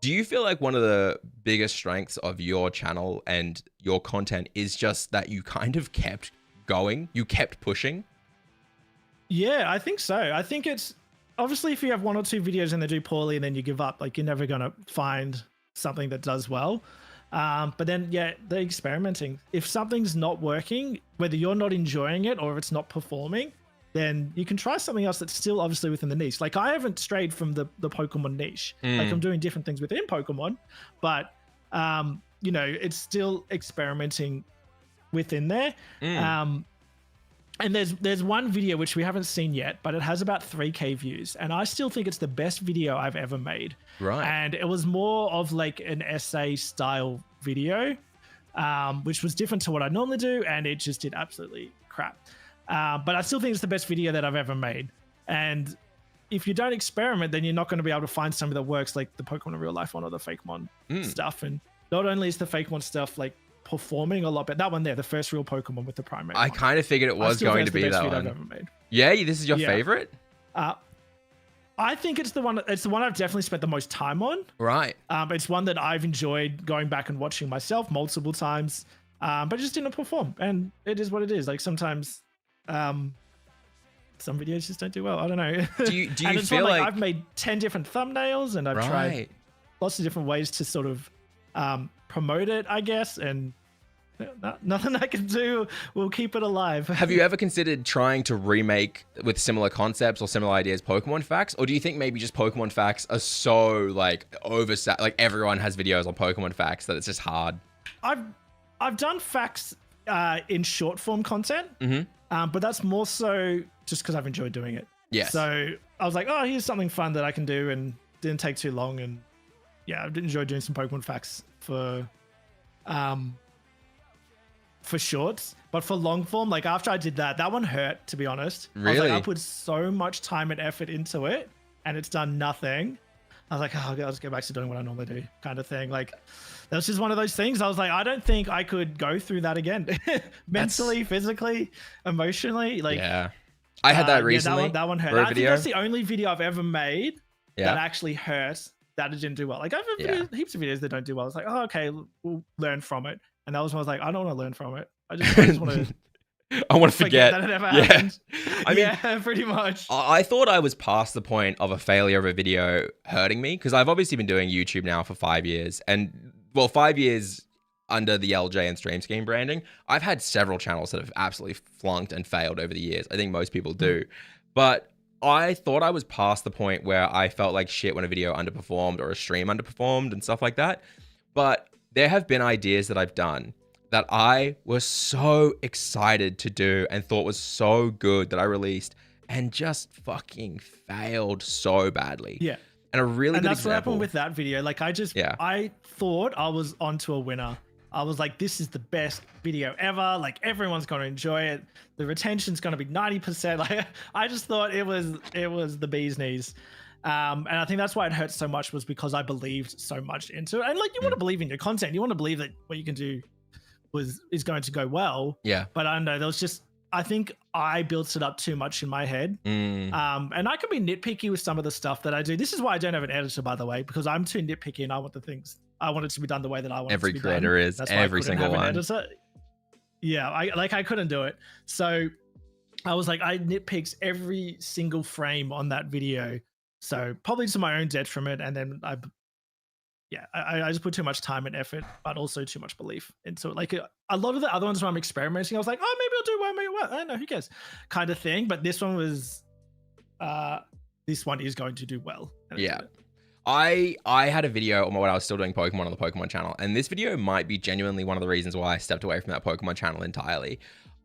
Do you feel like one of the biggest strengths of your channel and your content is just that you kind of kept going, you kept pushing? Yeah, I think so. I think it's obviously if you have 1 or 2 videos and they do poorly and then you give up, like you're never going to find something that does well. But then, yeah, the experimenting. If something's not working, whether you're not enjoying it or if it's not performing, then you can try something else that's still obviously within the niche. Like I haven't strayed from the Pokemon niche. Like I'm doing different things within Pokemon, but you know, it's still experimenting within there. And there's one video which we haven't seen yet, but it has about 3K views, and I still think it's the best video I've ever made. Right. And it was more of like an essay style video, which was different to what I normally do, and it just did absolutely crap. But I still think it's the best video that I've ever made. And if you don't experiment, then you're not going to be able to find something that works, like the Pokemon in Real Life one or the Fakemon stuff. And not only is the Fakemon stuff like performing a lot better, that one there, the first real Pokemon with the primate. I kind of figured it was going to be that one. I've ever made. Yeah, this is your favorite? I think it's the one I've definitely spent the most time on. Right. It's one that I've enjoyed going back and watching myself multiple times, but it just didn't perform. And it is what it is. Like sometimes some videos just don't do well. I don't know. Do you and feel like I've made 10 different thumbnails and I've tried lots of different ways to sort of promote it, I guess, and nothing I can do will keep it alive. Have you ever considered trying to remake with similar concepts or similar ideas Pokemon Facts? Or do you think maybe just Pokemon Facts are so like like everyone has videos on Pokemon Facts that it's just hard? I've done facts in short form content, but that's more so just because I've enjoyed doing it. Yes. So I was like, oh, here's something fun that I can do, and didn't take too long. And yeah, I did enjoy doing some Pokemon Facts for shorts, but for long form, like after I did that one hurt, to be honest. Really? I was like, I put so much time and effort into it and it's done nothing. I was like, oh, I'll just go back to doing what I normally do, kind of thing. Like that was just one of those things. I was like, I don't think I could go through that again. Mentally, physically, emotionally. Like, yeah, I had that recently. Yeah, that one hurt. I think that's the only video I've ever made that actually hurt, that it didn't do well. Like I've had heaps of videos that don't do well. It's like, oh, okay, we'll learn from it. And that was when I was like, I don't want to learn from it. I just want to. I want to forget that it ever happened. I mean, yeah, pretty much. I thought I was past the point of a failure of a video hurting me, because I've obviously been doing YouTube now for 5 years, and 5 years under the Eljay and Stream Scheme branding. I've had several channels that have absolutely flunked and failed over the years. I think most people do, but I thought I was past the point where I felt like shit when a video underperformed or a stream underperformed and stuff like that. But there have been ideas that I've done that I was so excited to do and thought was so good that I released and just fucking failed so badly. Yeah. And a really good that's example. What happened with that video. Like I thought I was onto a winner. I was like, this is the best video ever. Like everyone's going to enjoy it. The retention's going to be 90%. Like I just thought it was the bee's knees. And I think that's why it hurt so much, was because I believed so much into it. And like, you want to believe in your content. You want to believe that what you can do is going to go well. Yeah. But I don't know. There was just, I think I built it up too much in my head. And I can be nitpicky with some of the stuff that I do. This is why I don't have an editor, by the way, because I'm too nitpicky and I want it to be done the way that I want it to be done. Every creator is. That's every single one. Yeah. I couldn't do it. So I was like, I nitpicked every single frame on that video. So probably to my own detriment. And then I yeah, I just put too much time and effort, but also too much belief into it. Like a lot of the other ones where I'm experimenting, I was like, oh, maybe I'll do one, maybe what? I don't know, who cares, kind of thing. But this one was, this one is going to do well. Yeah. I had a video on when I was still doing Pokemon on the Pokemon channel, and this video might be genuinely one of the reasons why I stepped away from that Pokemon channel entirely.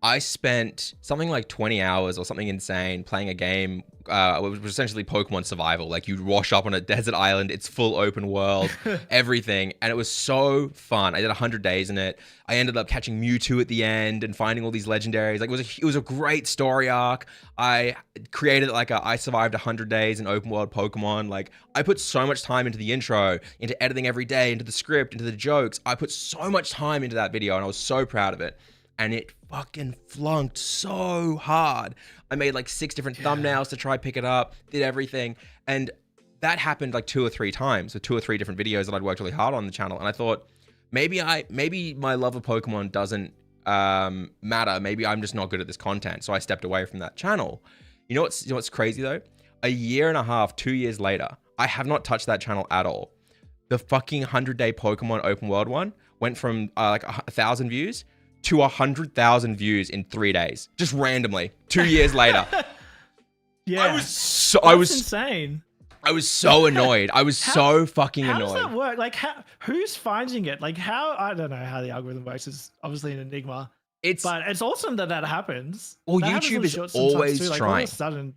I spent something like 20 hours or something insane playing a game, which was essentially Pokemon survival. Like, you'd wash up on a desert island, it's full open world, everything. And it was so fun. I did 100 days in it. I ended up catching Mewtwo at the end and finding all these legendaries. Like, it was a great story arc. I created like I survived 100 days in open world Pokemon. Like, I put so much time into the intro, into editing every day, into the script, into the jokes. I put so much time into that video, and I was so proud of it. And it fucking flunked so hard. I made like 6 different thumbnails to try pick it up, did everything. And that happened like 2 or 3 times with 2 or 3 different videos that I'd worked really hard on the channel. And I thought, maybe my love of Pokemon doesn't matter. Maybe I'm just not good at this content. So I stepped away from that channel. You know what's crazy though? A year and a half, 2 years later, I have not touched that channel at all. The fucking 100-day Pokemon open world one went from like 1,000 views to 100,000 views in 3 days, just randomly, 2 years later. Yeah, I was insane. I was so annoyed. I was so fucking annoyed. How does that work? Like, who's finding it? Like, how? I don't know how the algorithm works. It's obviously an enigma. But it's awesome that happens. Well, that YouTube is always too. Like, trying. All of a sudden,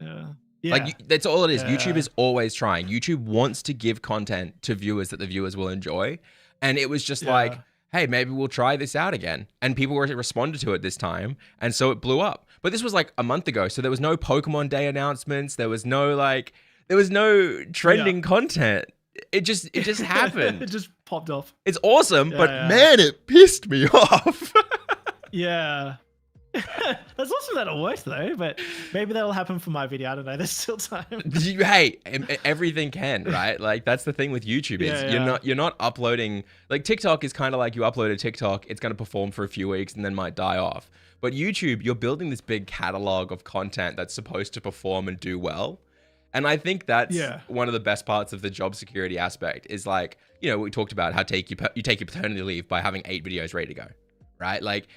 yeah. Like, that's all it is. YouTube is always trying. YouTube wants to give content to viewers that the viewers will enjoy, and it was just like, hey, maybe we'll try this out again. And people responded to it this time. And so it blew up. But this was like a month ago. So there was no Pokemon Day announcements. There was no trending content. It just happened. It just popped off. It's awesome, but man, it pissed me off. Yeah. That's awesome that it worked though, but maybe that'll happen for my video. I don't know. There's still time. Hey, everything can, right? Like, that's the thing with YouTube is you're not uploading. Like, TikTok is kind of like, you upload a TikTok, it's going to perform for a few weeks and then might die off. But YouTube, you're building this big catalog of content that's supposed to perform and do well. And I think that's one of the best parts of the job security aspect is, like, you know, we talked about how you take your paternity leave by having 8 videos ready to go, right? Like,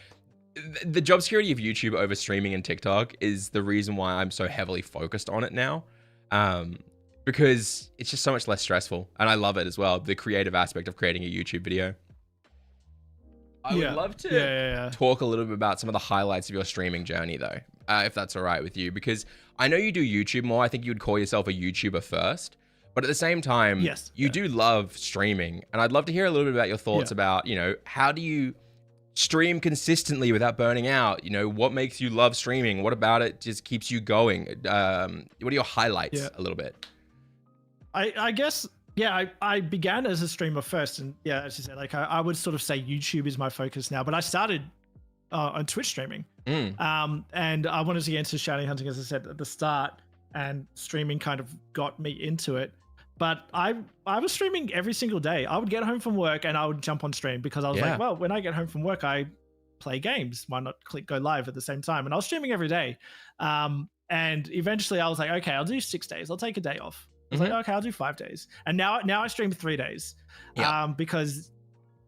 the job security of YouTube over streaming and TikTok is the reason why I'm so heavily focused on it now, because it's just so much less stressful, and I love it as well, the creative aspect of creating a YouTube video. I would love to talk a little bit about some of the highlights of your streaming journey though, if that's all right with you, because I know you do YouTube more. I think you would call yourself a YouTuber first, but at the same time, you do love streaming, and I'd love to hear a little bit about your thoughts about, you know, how do you stream consistently without burning out? You know, what makes you love streaming? What about it just keeps you going? What are your highlights a little bit? I guess, I began as a streamer first, and as you said, like I would sort of say YouTube is my focus now, but I started on Twitch streaming. And I wanted to get into shiny hunting, as I said at the start, and streaming kind of got me into it. But I was streaming every single day. I would get home from work and I would jump on stream, because I was like, well, when I get home from work, I play games. Why not click go live at the same time? And I was streaming every day. And eventually I was like, okay, I'll do 6 days. I'll take a day off. I was like, okay, I'll do 5 days. And now I stream 3 days. Because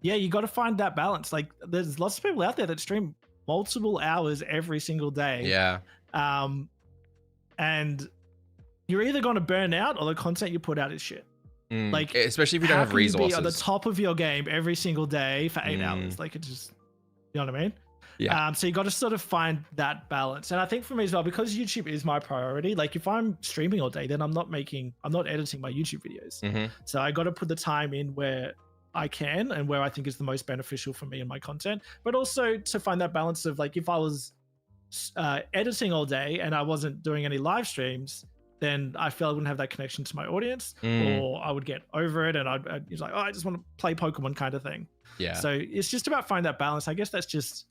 you got to find that balance. Like, there's lots of people out there that stream multiple hours every single day. And you're either going to burn out or the content you put out is shit. Like, especially if you don't have resources. You be at the top of your game every single day for 8 hours. Like, it just, you know what I mean? So you got to sort of find that balance. And I think for me as well, because YouTube is my priority, like if I'm streaming all day, then I'm not editing my YouTube videos. So I got to put the time in where I can and where I think is the most beneficial for me and my content, but also to find that balance of, like, if I was editing all day and I wasn't doing any live streams, then I feel I wouldn't have that connection to my audience, or I would get over it and I'd be like, oh, I just want to play Pokemon kind of thing. So it's just about finding that balance. I guess that's just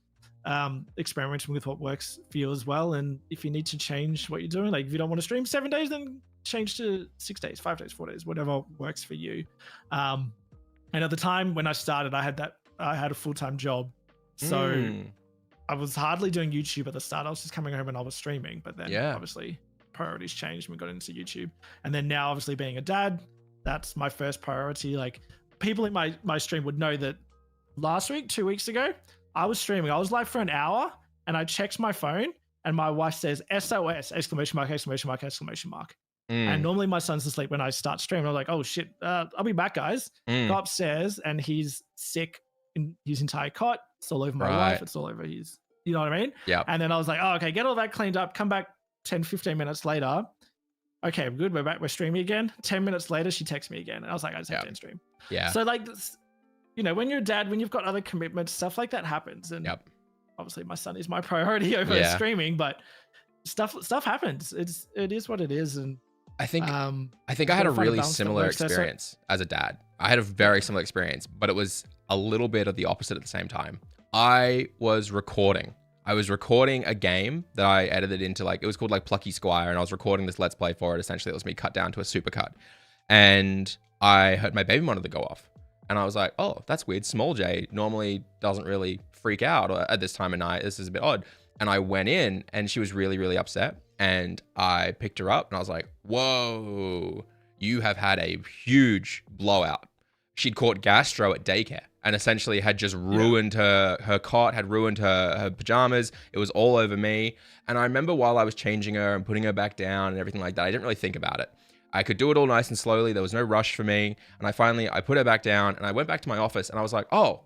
experimenting with what works for you as well. And if you need to change what you're doing, like if you don't want to stream 7 days, then change to 6 days, 5 days, 4 days, whatever works for you. And at the time when I started, I had a full-time job. So I was hardly doing YouTube at the start. I was just coming home and I was streaming, but then obviously priorities changed and we got into YouTube. And then now, obviously being a dad, that's my first priority. Like people in my stream would know that last week, 2 weeks ago, I was streaming. I was live for an hour and I checked my phone and my wife says SOS, exclamation mark, exclamation mark, exclamation mark. And normally my son's asleep when I start streaming. I'm like, oh shit, I'll be back, guys. Go upstairs and he's sick in his entire cot. It's all over my wife. It's all over his, you know what I mean? Yeah. And then I was like, oh, okay, get all that cleaned up. Come back 10, 15 minutes later. Okay, we're good. We're back. We're streaming again. 10 minutes later, she texts me again. And I was like, I just have to end stream. Yeah. So like, you know, when you're a dad, when you've got other commitments, stuff like that happens. And obviously my son is my priority over streaming, but stuff happens. It is what it is. And I think I had a really similar experience as a dad. I had a very similar experience, but it was a little bit of the opposite at the same time. I was recording a game that I edited into, like, it was called like Plucky Squire, and I was recording this Let's Play for it. Essentially, it was me cut down to a supercut. And I heard my baby monitor go off. And I was like, oh, that's weird. Small J normally doesn't really freak out at this time of night. This is a bit odd. And I went in and she was really, really upset. And I picked her up and I was like, whoa, you have had a huge blowout. She'd caught gastro at daycare and essentially had just ruined her cot, had ruined her pajamas. It was all over me. And I remember while I was changing her and putting her back down and everything like that, I didn't really think about it. I could do it all nice and slowly. There was no rush for me. And I put her back down and I went back to my office and I was like, oh,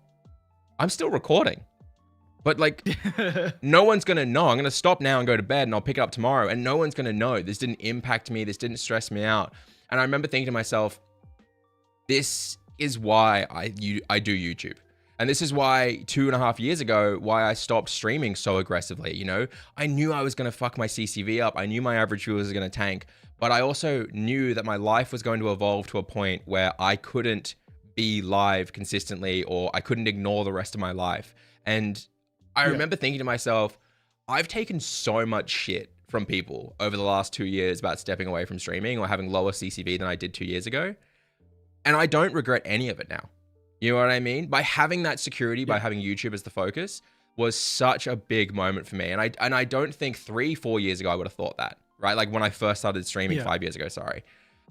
I'm still recording. But like, no one's going to know. I'm going to stop now and go to bed and I'll pick it up tomorrow. And no one's going to know. This didn't impact me. This didn't stress me out. And I remember thinking to myself, this is why I do YouTube. And this is why 2.5 years ago, why I stopped streaming so aggressively. You know, I knew I was going to fuck my CCV up. I knew my average viewers was going to tank. But I also knew that my life was going to evolve to a point where I couldn't be live consistently, or I couldn't ignore the rest of my life. And I remember thinking to myself, I've taken so much shit from people over the last 2 years about stepping away from streaming or having lower CCV than I did 2 years ago. And I don't regret any of it now. You know what I mean? By having that security, by having YouTube as the focus, was such a big moment for me. And I don't think 3-4 years ago I would have thought that, right? Like when I first started streaming 5 years ago, sorry.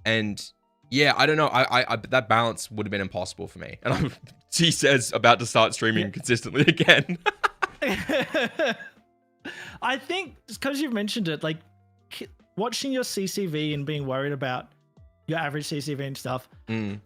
And yeah, I don't know. I that balance would have been impossible for me. And she says about to start streaming consistently again. I think because you've mentioned it, like watching your CCV and being worried about your average CCV and stuff.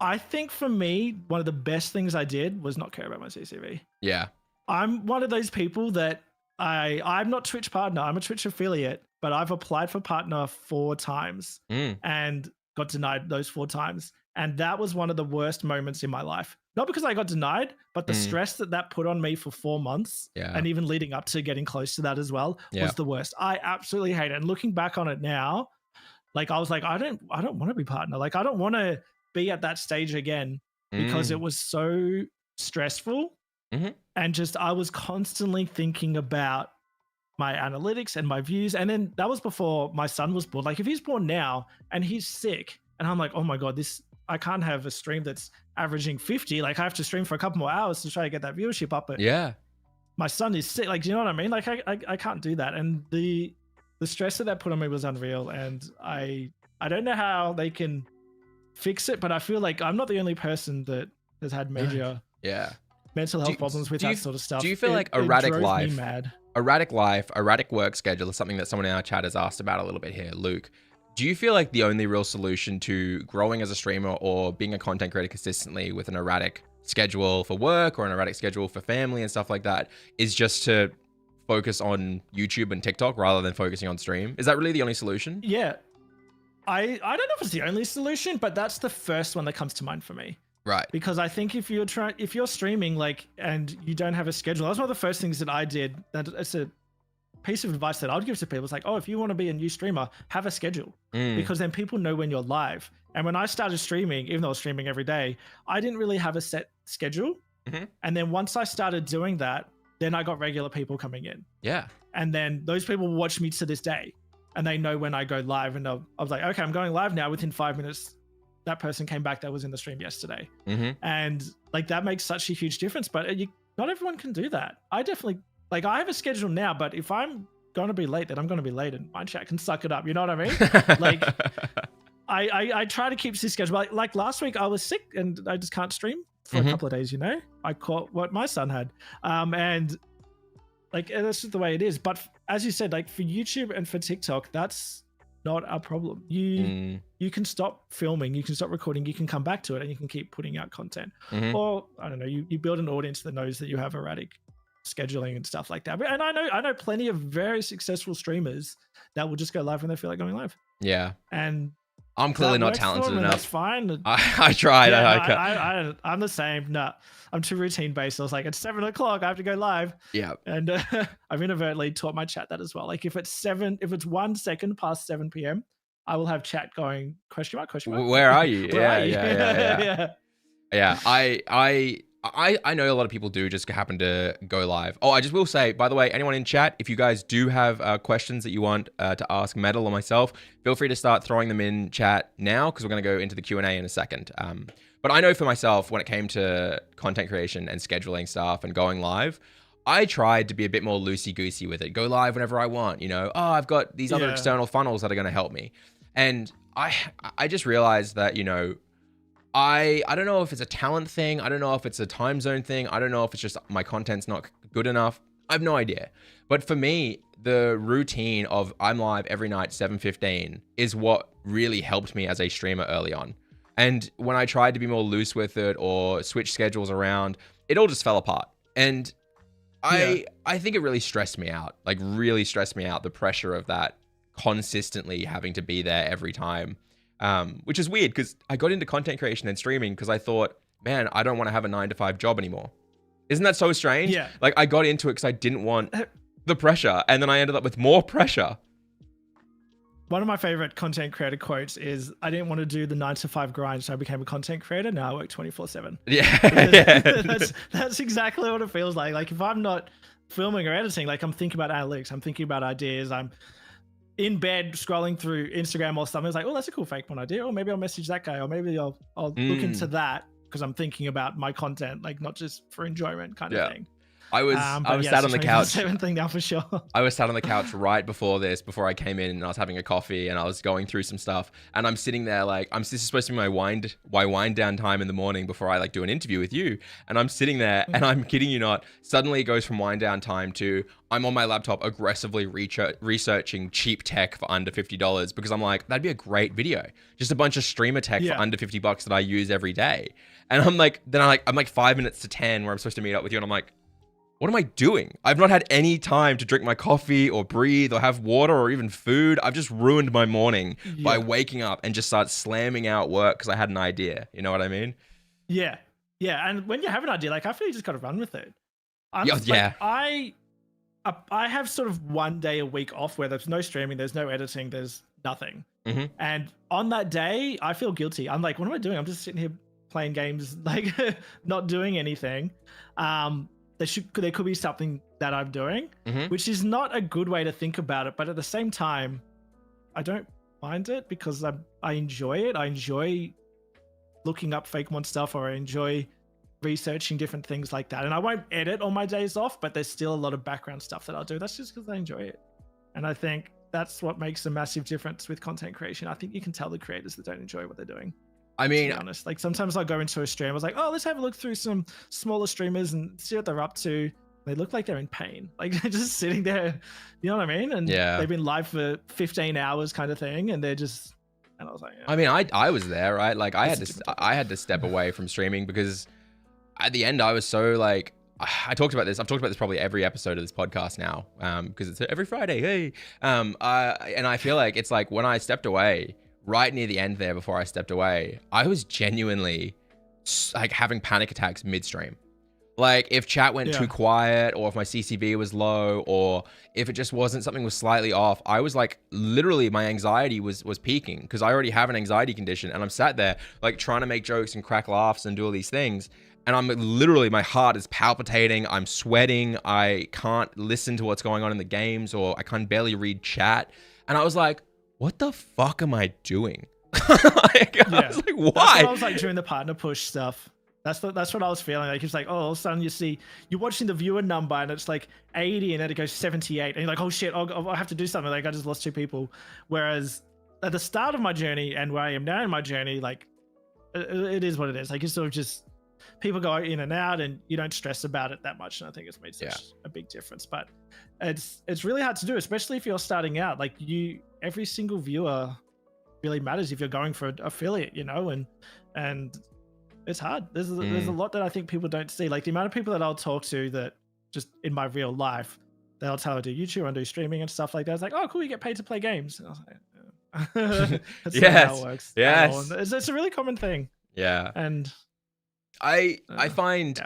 I think for me, one of the best things I did was not care about my CCV. Yeah. I'm one of those people that I'm not Twitch partner. I'm a Twitch affiliate, but I've applied for partner 4 times and got denied those 4 times. And that was one of the worst moments in my life. Not because I got denied, but the stress that put on me for 4 months and even leading up to getting close to that as well was the worst. I absolutely hate it. And looking back on it now, like I was like, I don't want to be partner. Like I don't want to be at that stage again because it was so stressful. And just, I was constantly thinking about my analytics and my views. And then that was before my son was born. Like if he's born now and he's sick and I'm like, oh my God, I can't have a stream that's averaging 50. Like I have to stream for a couple more hours to try to get that viewership up. But my son is sick. Like, do you know what I mean? Like I can't do that. And the stress that put on me was unreal. And I don't know how they can fix it, but I feel like I'm not the only person that has had major mental health problems with that sort of stuff. Do you feel like erratic life, erratic work schedule is something that someone in our chat has asked about a little bit here, Luke? Do you feel like the only real solution to growing as a streamer or being a content creator consistently with an erratic schedule for work or an erratic schedule for family and stuff like that is just to focus on YouTube and TikTok rather than focusing on stream? Is that really the only solution? Yeah. I don't know if it's the only solution, but that's the first one that comes to mind for me. Right. Because I think if you're streaming like and you don't have a schedule, that's one of the first things that I did. That it's a piece of advice that I would give to people. It's like, oh, if you want to be a new streamer, have a schedule because then people know when you're live. And when I started streaming, even though I was streaming every day, I didn't really have a set schedule. And then once I started doing that, then I got regular people coming in. Yeah. And then those people watch me to this day and they know when I go live and I was like, okay, I'm going live now. Within 5 minutes, that person came back that was in the stream yesterday. And like that makes such a huge difference, but not everyone can do that. I definitely, like I have a schedule now, but if I'm going to be late, then I'm going to be late and my chat can suck it up. You know what I mean? Like I try to keep this schedule. Like last week, I was sick and I just can't stream for a couple of days. I caught what my son had, and like that's just the way it is. But as you said, like for YouTube and for TikTok, that's not a problem. You can stop filming, you can stop recording, you can come back to it, and you can keep putting out content. Or I don't know, you build an audience that knows that you have erratic scheduling and stuff like that. And I know plenty of very successful streamers that will just go live when they feel like going live. Yeah. And I'm clearly not talented enough. That's fine. I tried. Yeah, I'm the same. No, I'm too routine based. I was like, it's 7 o'clock, I have to go live. Yeah. And I've inadvertently taught my chat that as well. Like if it's 1 second past 7 p.m., I will have chat going question mark. Where are you? Where are you? Yeah. I know a lot of people do just happen to go live. Oh, I just will say, by the way, anyone in chat, if you guys do have questions that you want to ask Metal or myself, feel free to start throwing them in chat now, because we're going to go into the Q&A in a second. But I know for myself, when it came to content creation and scheduling stuff and going live, I tried to be a bit more loosey-goosey with it. Go live whenever I want, Oh, I've got these other external funnels that are going to help me. And I just realized that, I don't know if it's a talent thing. I don't know if it's a time zone thing. I don't know if it's just my content's not good enough. I have no idea. But for me, the routine of I'm live every night, 7:15 is what really helped me as a streamer early on. And when I tried to be more loose with it or switch schedules around, it all just fell apart. And I think it really stressed me out, the pressure of that consistently having to be there every time. Which is weird because I got into content creation and streaming because I thought, man, I don't want to have a 9-to-5 job anymore. Isn't that so strange? Yeah. Like I got into it because I didn't want the pressure, and then I ended up with more pressure. One of my favorite content creator quotes is, I didn't want to do the 9-to-5 grind, so I became a content creator. Now I work 24/7. Yeah. That's exactly what it feels like. Like if I'm not filming or editing, like I'm thinking about analytics, I'm thinking about ideas, I'm in bed scrolling through Instagram or something. It's like, oh, that's a cool Fakemon idea. Or maybe I'll message that guy, or maybe I'll look into that because I'm thinking about my content, like not just for enjoyment kind of thing. I was sat on the couch. Thing now for sure. I was sat on the couch right before I came in, and I was having a coffee and I was going through some stuff, and I'm sitting there like, this is supposed to be my wind down time in the morning before I like do an interview with you, and I'm sitting there and I'm kidding you not, suddenly it goes from wind down time to I'm on my laptop aggressively researching cheap tech for under $50 because I'm like, that'd be a great video, just a bunch of streamer tech for under $50 that I use every day. And I'm like, I'm like 5 minutes to 10 where I'm supposed to meet up with you, and I'm like, what am I doing? I've not had any time to drink my coffee or breathe or have water or even food. I've just ruined my morning by waking up and just start slamming out work because I had an idea. You know what I mean? Yeah. Yeah. And when you have an idea, like I feel you just got to run with it. I have sort of 1 day a week off where there's no streaming, there's no editing, there's nothing. And on that day, I feel guilty. I'm like, what am I doing? I'm just sitting here playing games, like not doing anything. There could be something that I'm doing, which is not a good way to think about it. But at the same time, I don't mind it because I enjoy it. I enjoy looking up Fakemon stuff, or I enjoy researching different things like that. And I won't edit on my days off, but there's still a lot of background stuff that I'll do. That's just because I enjoy it. And I think that's what makes a massive difference with content creation. I think you can tell the creators that don't enjoy what they're doing. I mean, to be honest, like sometimes I'll go into a stream, I was like, oh, let's have a look through some smaller streamers and see what they're up to. They look like they're in pain. Like they're just sitting there, you know what I mean? And they've been live for 15 hours kind of thing. And they're just, and I was like, I mean, I was there, right? Like I had to step away from streaming because at the end I was so like, I talked about this. I've talked about this probably every episode of this podcast now, because it's every Friday. Hey, and I feel like it's like when I stepped away, right near the end there before I stepped away, I was genuinely like having panic attacks midstream. Like if chat went too quiet, or if my CCV was low, or if it just wasn't, something was slightly off, I was like, literally my anxiety was peaking because I already have an anxiety condition, and I'm sat there like trying to make jokes and crack laughs and do all these things. And I'm literally, my heart is palpitating. I'm sweating. I can't listen to what's going on in the games, or I can barely read chat. And I was like, what the fuck am I doing? I was like, why? That's what I was like during the partner push stuff. That's what I was feeling like. It's like, oh, all of a sudden you're watching the viewer number and it's like 80 and then it goes 78 and you're like, oh shit, I have to do something. Like I just lost 2 people. Whereas at the start of my journey and where I am now in my journey, like it is what it is. Like it's sort of just people go in and out, and you don't stress about it that much. And I think it's made such a big difference. But it's really hard to do, especially if you're starting out. Like every single viewer really matters if you're going for an affiliate, you know, and it's hard. There's a lot that I think people don't see. Like the amount of people that I'll talk to that just in my real life, they'll tell I do YouTube and do streaming and stuff like that. It's like, oh, cool, you get paid to play games. And I was like, that's not how it works. Yes. It's a really common thing. Yeah. And I find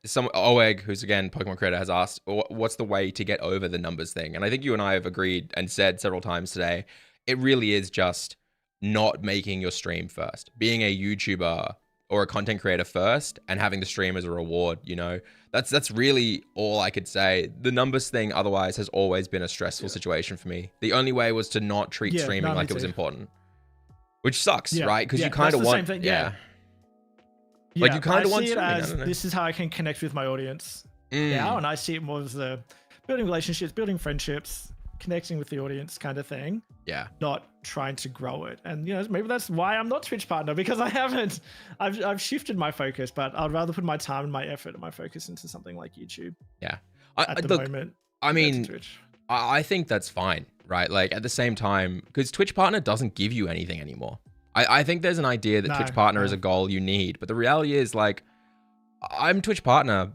some Oeg, who's again Pokemon creator, has asked, what's the way to get over the numbers thing? And I think you and I have agreed and said several times today, it really is just not making your stream first, being a YouTuber or a content creator first, and having the stream as a reward. You know, that's really all I could say. The numbers thing, otherwise, has always been a stressful situation for me. The only way was to not treat streaming like it was important, which sucks, right? Because you kind of want, like you kind of want it as this is how I can connect with my audience now, and I see it more as the building relationships, building friendships, connecting with the audience kind of thing. Yeah, not trying to grow it. And you know, maybe that's why I'm not Twitch partner, because I've shifted my focus, but I'd rather put my time and my effort and my focus into something like YouTube. Yeah, at the moment. I mean, I think that's fine, right? Like at the same time, because Twitch partner doesn't give you anything anymore. I think there's an idea that Twitch partner is a goal you need, but the reality is, like, I'm Twitch partner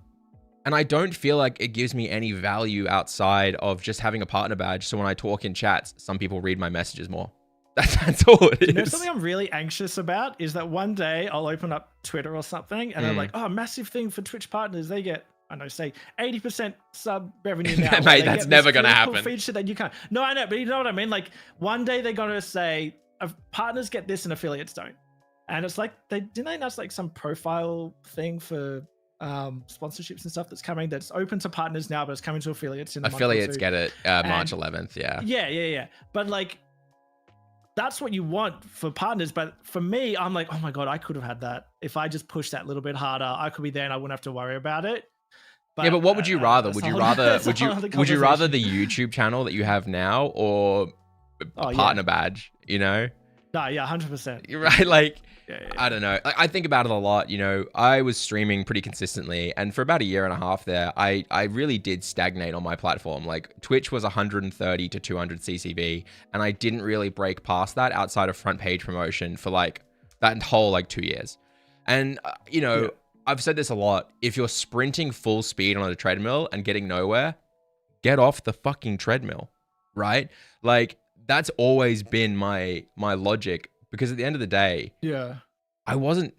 and I don't feel like it gives me any value outside of just having a partner badge. So when I talk in chats, some people read my messages more. That's all it is. You know, something I'm really anxious about is that one day I'll open up Twitter or something and I'm like, oh, massive thing for Twitch partners. They get, I know, say 80% sub revenue now. Mate, that's never going to happen. Feature that you can't. No, I know, but you know what I mean? Like one day they're going to say, partners get this and affiliates don't. And it's like, didn't they announce like some profile thing for sponsorships and stuff that's coming, that's open to partners now, but it's coming to affiliates in a affiliates get it March 11th. Yeah. But like, that's what you want for partners. But for me, I'm like, oh my God, I could have had that. If I just pushed that a little bit harder, I could be there and I wouldn't have to worry about it. But, what would you rather? Would you rather the YouTube channel that you have now, or a partner badge, you know? No, yeah, 100%. You're right. Like, I don't know. Like, I think about it a lot. You know, I was streaming pretty consistently, and for about a year and a half there, I really did stagnate on my platform. Like, Twitch was 130 to 200 CCB, and I didn't really break past that outside of front page promotion for like that whole like 2 years. And you know, I've said this a lot. If you're sprinting full speed on a treadmill and getting nowhere, get off the fucking treadmill, right? Like, that's always been my logic, because at the end of the day, I wasn't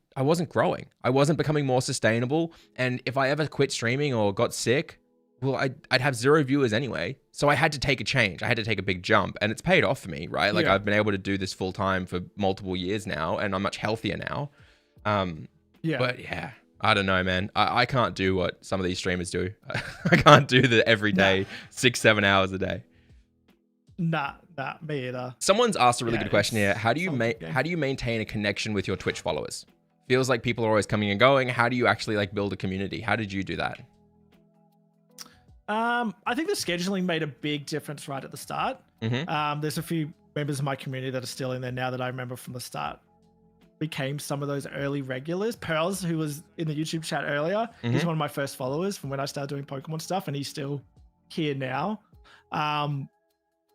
growing. I wasn't becoming more sustainable. And if I ever quit streaming or got sick, well, I'd have 0 viewers anyway. So I had to take a change. I had to take a big jump, and it's paid off for me, right? Like I've been able to do this full time for multiple years now, and I'm much healthier now. But yeah, I don't know, man. I can't do what some of these streamers do. I can't do the everyday 6-7 hours a day. Nah, me either. Someone's asked a really good question here. How do you maintain a connection with your Twitch followers? Feels like people are always coming and going. How do you actually like build a community? How did you do that? I think the scheduling made a big difference right at the start. There's a few members of my community that are still in there now that I remember from the start became some of those early regulars. Pearls, who was in the YouTube chat earlier, he's one of my first followers from when I started doing Pokemon stuff, and he's still here now.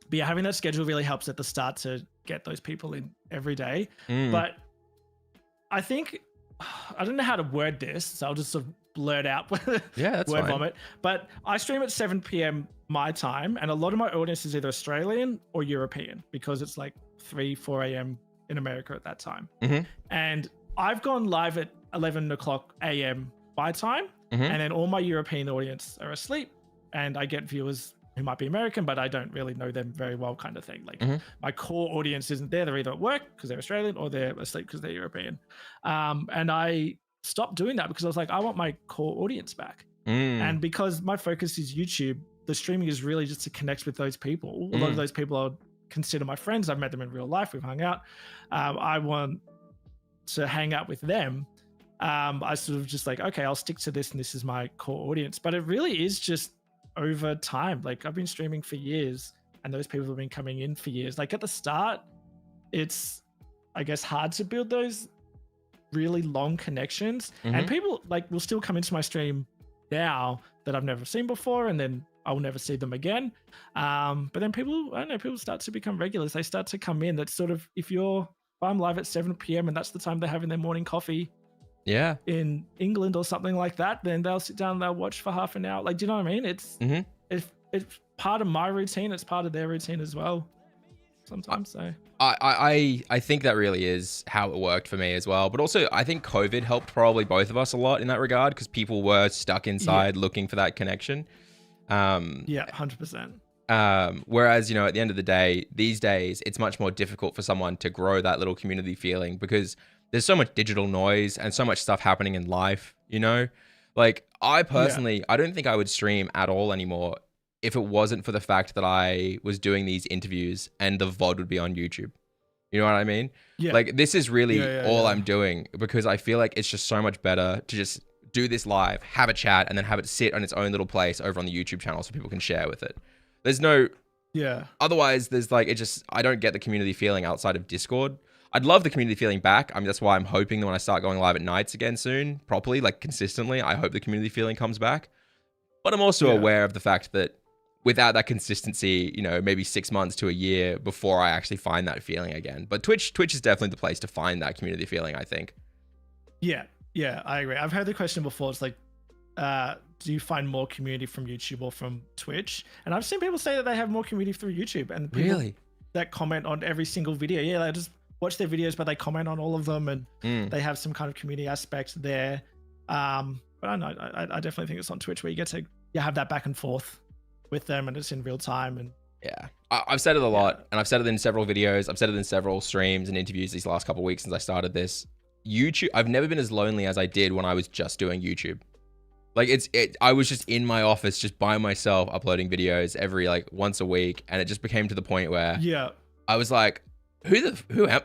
But yeah, having that schedule really helps at the start to get those people in every day. But I think, I don't know how to word this, so I'll just sort of blurt out that's word vomit. But I stream at 7 p.m. my time, and a lot of my audience is either Australian or European, because it's like 4 a.m. in America at that time. And I've gone live at 11 o'clock a.m. my time, and then all my European audience are asleep, and I get viewers who might be American, but I don't really know them very well, kind of thing. Like my core audience isn't there. They're either at work because they're Australian, or they're asleep because they're European. And I stopped doing that because I was like, I want my core audience back. And because my focus is YouTube, the streaming is really just to connect with those people. A lot of those people I would consider my friends. I've met them in real life. We've hung out. I want to hang out with them. I sort of just like, okay, I'll stick to this, and this is my core audience. But it really is just over time. Like, I've been streaming for years, and those people have been coming in for years. Like at the start, it's, I guess, hard to build those really long connections, and people like will still come into my stream now that I've never seen before, and then I will never see them again. But then people, I don't know, people start to become regulars. They start to come in. That's sort of, if I'm live at 7 p.m. and that's the time they're having their morning coffee in England or something like that, then they'll sit down and they'll watch for half an hour. Like, do you know what I mean? It's part of my routine. It's part of their routine as well sometimes. So I think that really is how it worked for me as well. But also, I think COVID helped probably both of us a lot in that regard, because people were stuck inside looking for that connection. 100%. Whereas, at the end of the day, these days, it's much more difficult for someone to grow that little community feeling, because there's so much digital noise and so much stuff happening in life, Like, I personally, I don't think I would stream at all anymore if it wasn't for the fact that I was doing these interviews and the VOD would be on YouTube. You know what I mean? Yeah. Like, this is really all I'm doing, because I feel like it's just so much better to just do this live, have a chat, and then have it sit on its own little place over on the YouTube channel so people can share with it. There's no... Otherwise, there's like, I don't get the community feeling outside of Discord. I'd love the community feeling back. I mean, that's why I'm hoping that when I start going live at nights again soon, properly, like consistently, I hope the community feeling comes back. But I'm also aware of the fact that without that consistency, maybe 6 months to a year before I actually find that feeling again. But Twitch is definitely the place to find that community feeling, I think. Yeah, I agree. I've heard the question before. It's like, do you find more community from YouTube or from Twitch? And I've seen people say that they have more community through YouTube, and people that comment on every single video. They just watch their videos, but they comment on all of them, and they have some kind of community aspect there. But I know, I definitely think it's on Twitch where you get to have that back and forth with them, and it's in real time. And I've said it a lot, and I've said it in several videos. I've said it in several streams and interviews these last couple of weeks since I started this. YouTube, I've never been as lonely as I did when I was just doing YouTube. Like, I was just in my office, just by myself, uploading videos every once a week, and it just became to the point where I was like, who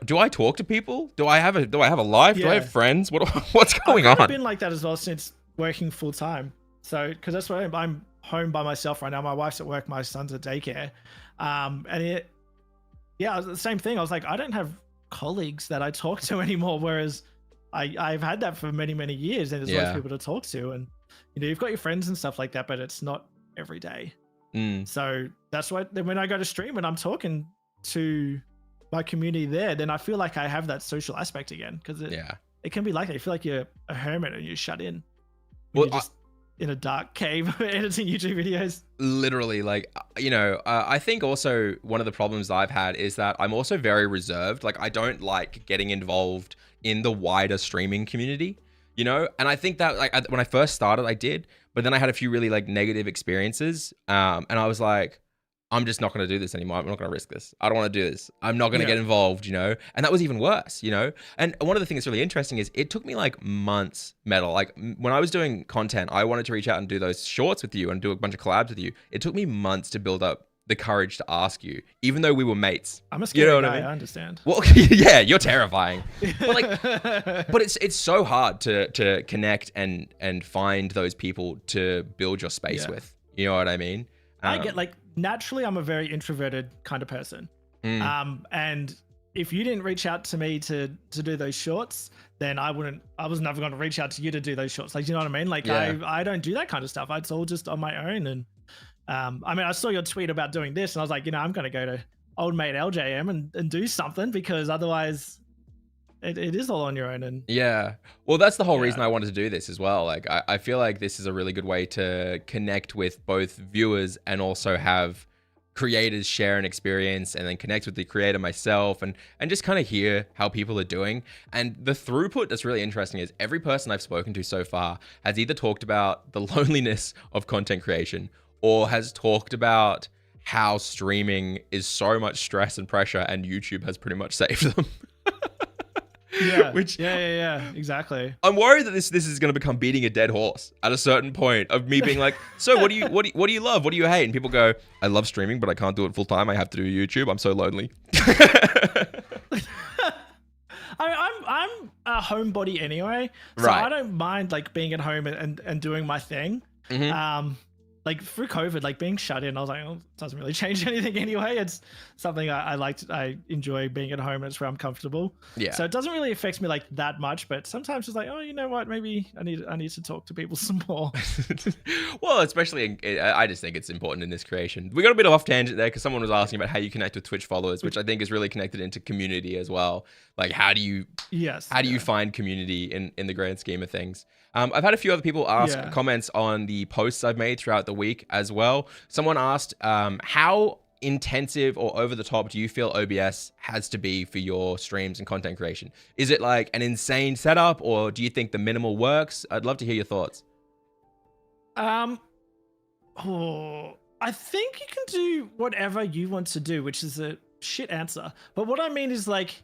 do I talk to people? Do I have a life? Do I have friends? What's going on? I've been like that as well since working full time. So, because that's why I'm home by myself right now. My wife's at work, my son's at daycare, and it was the same thing. I was like, I don't have colleagues that I talk to anymore, whereas I've had that for many, many years, and there's always people to talk to, and you've got your friends and stuff like that, but it's not every day. So that's why then when I go to stream and I'm talking to my community there, then I feel like I have that social aspect again, because it can be like that. You feel like you're a hermit and you're shut in. Well, you're just in a dark cave editing YouTube videos. Literally, I think also one of the problems I've had is that I'm also very reserved. Like, I don't like getting involved in the wider streaming community, and I think that when I first started, I did, but then I had a few really negative experiences, and I was like, I'm just not going to do this anymore. I'm not going to risk this. I don't want to do this. I'm not going to get involved, and that was even worse, and one of the things that's really interesting is it took me months, Metal. When I was doing content, I wanted to reach out and do those shorts with you and do a bunch of collabs with you. It took me months to build up the courage to ask you, even though we were mates. I'm a scary guy, I understand. Well, yeah, you're terrifying. But it's so hard to connect and find those people to build your space with. You know what I mean? I get naturally, I'm a very introverted kind of person. And if you didn't reach out to me to do those shorts, then I was never going to reach out to you to do those shorts. You know what I mean? I don't do that kind of stuff. It's all just on my own. And I saw your tweet about doing this, and I was like, I'm going to go to old mate Eljay and do something, because otherwise it is all on your own. And well, that's the whole reason I wanted to do this as well. I feel like this is a really good way to connect with both viewers and also have creators share an experience, and then connect with the creator myself, and just kind of hear how people are doing. And the throughput that's really interesting is every person I've spoken to so far has either talked about the loneliness of content creation, or has talked about how streaming is so much stress and pressure, and YouTube has pretty much saved them. Exactly. I'm worried that this is going to become beating a dead horse at a certain point of me being like, so what do you love? What do you hate? And people go, I love streaming, but I can't do it full time. I have to do YouTube. I'm so lonely. I'm a homebody anyway, so I don't mind being at home and doing my thing. like through COVID, like being shut in, I was like, oh, it doesn't really change anything anyway. It's something I liked. I enjoy being at home, and it's where I'm comfortable. Yeah. So it doesn't really affect me like that much, but sometimes it's like, oh, you know what? Maybe I need to talk to people some more. Well, especially I just think it's important in this creation. We got a bit off tangent there because someone was asking about how you connect with Twitch followers, which I think is really connected into community as well. Like, how do you find community in the grand scheme of things? I've had a few other people ask comments on the posts I've made throughout the week as well. Someone asked, how intensive or over the top do you feel OBS has to be for your streams and content creation? Is it like an insane setup, or do you think the minimal works? I'd love to hear your thoughts. I think you can do whatever you want to do, which is a shit answer. But what I mean is, like,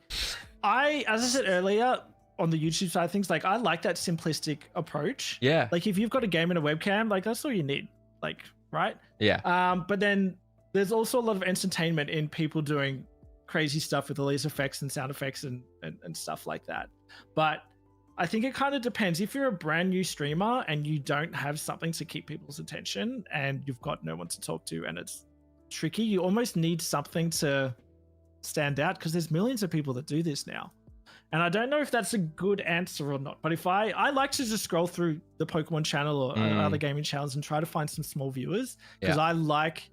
as I said earlier, on the YouTube side of things, like, I like that simplistic approach. Yeah. Like, if you've got a game and a webcam, like, that's all you need. Like, right? Yeah. But then there's also a lot of entertainment in people doing crazy stuff with all these effects and sound effects and stuff like that. But I think it kind of depends. If you're a brand new streamer and you don't have something to keep people's attention and you've got no one to talk to and it's tricky, you almost need something to stand out, because there's millions of people that do this now. And I don't know if that's a good answer or not. But if I like to just scroll through the Pokemon channel or other gaming channels and try to find some small viewers, because I like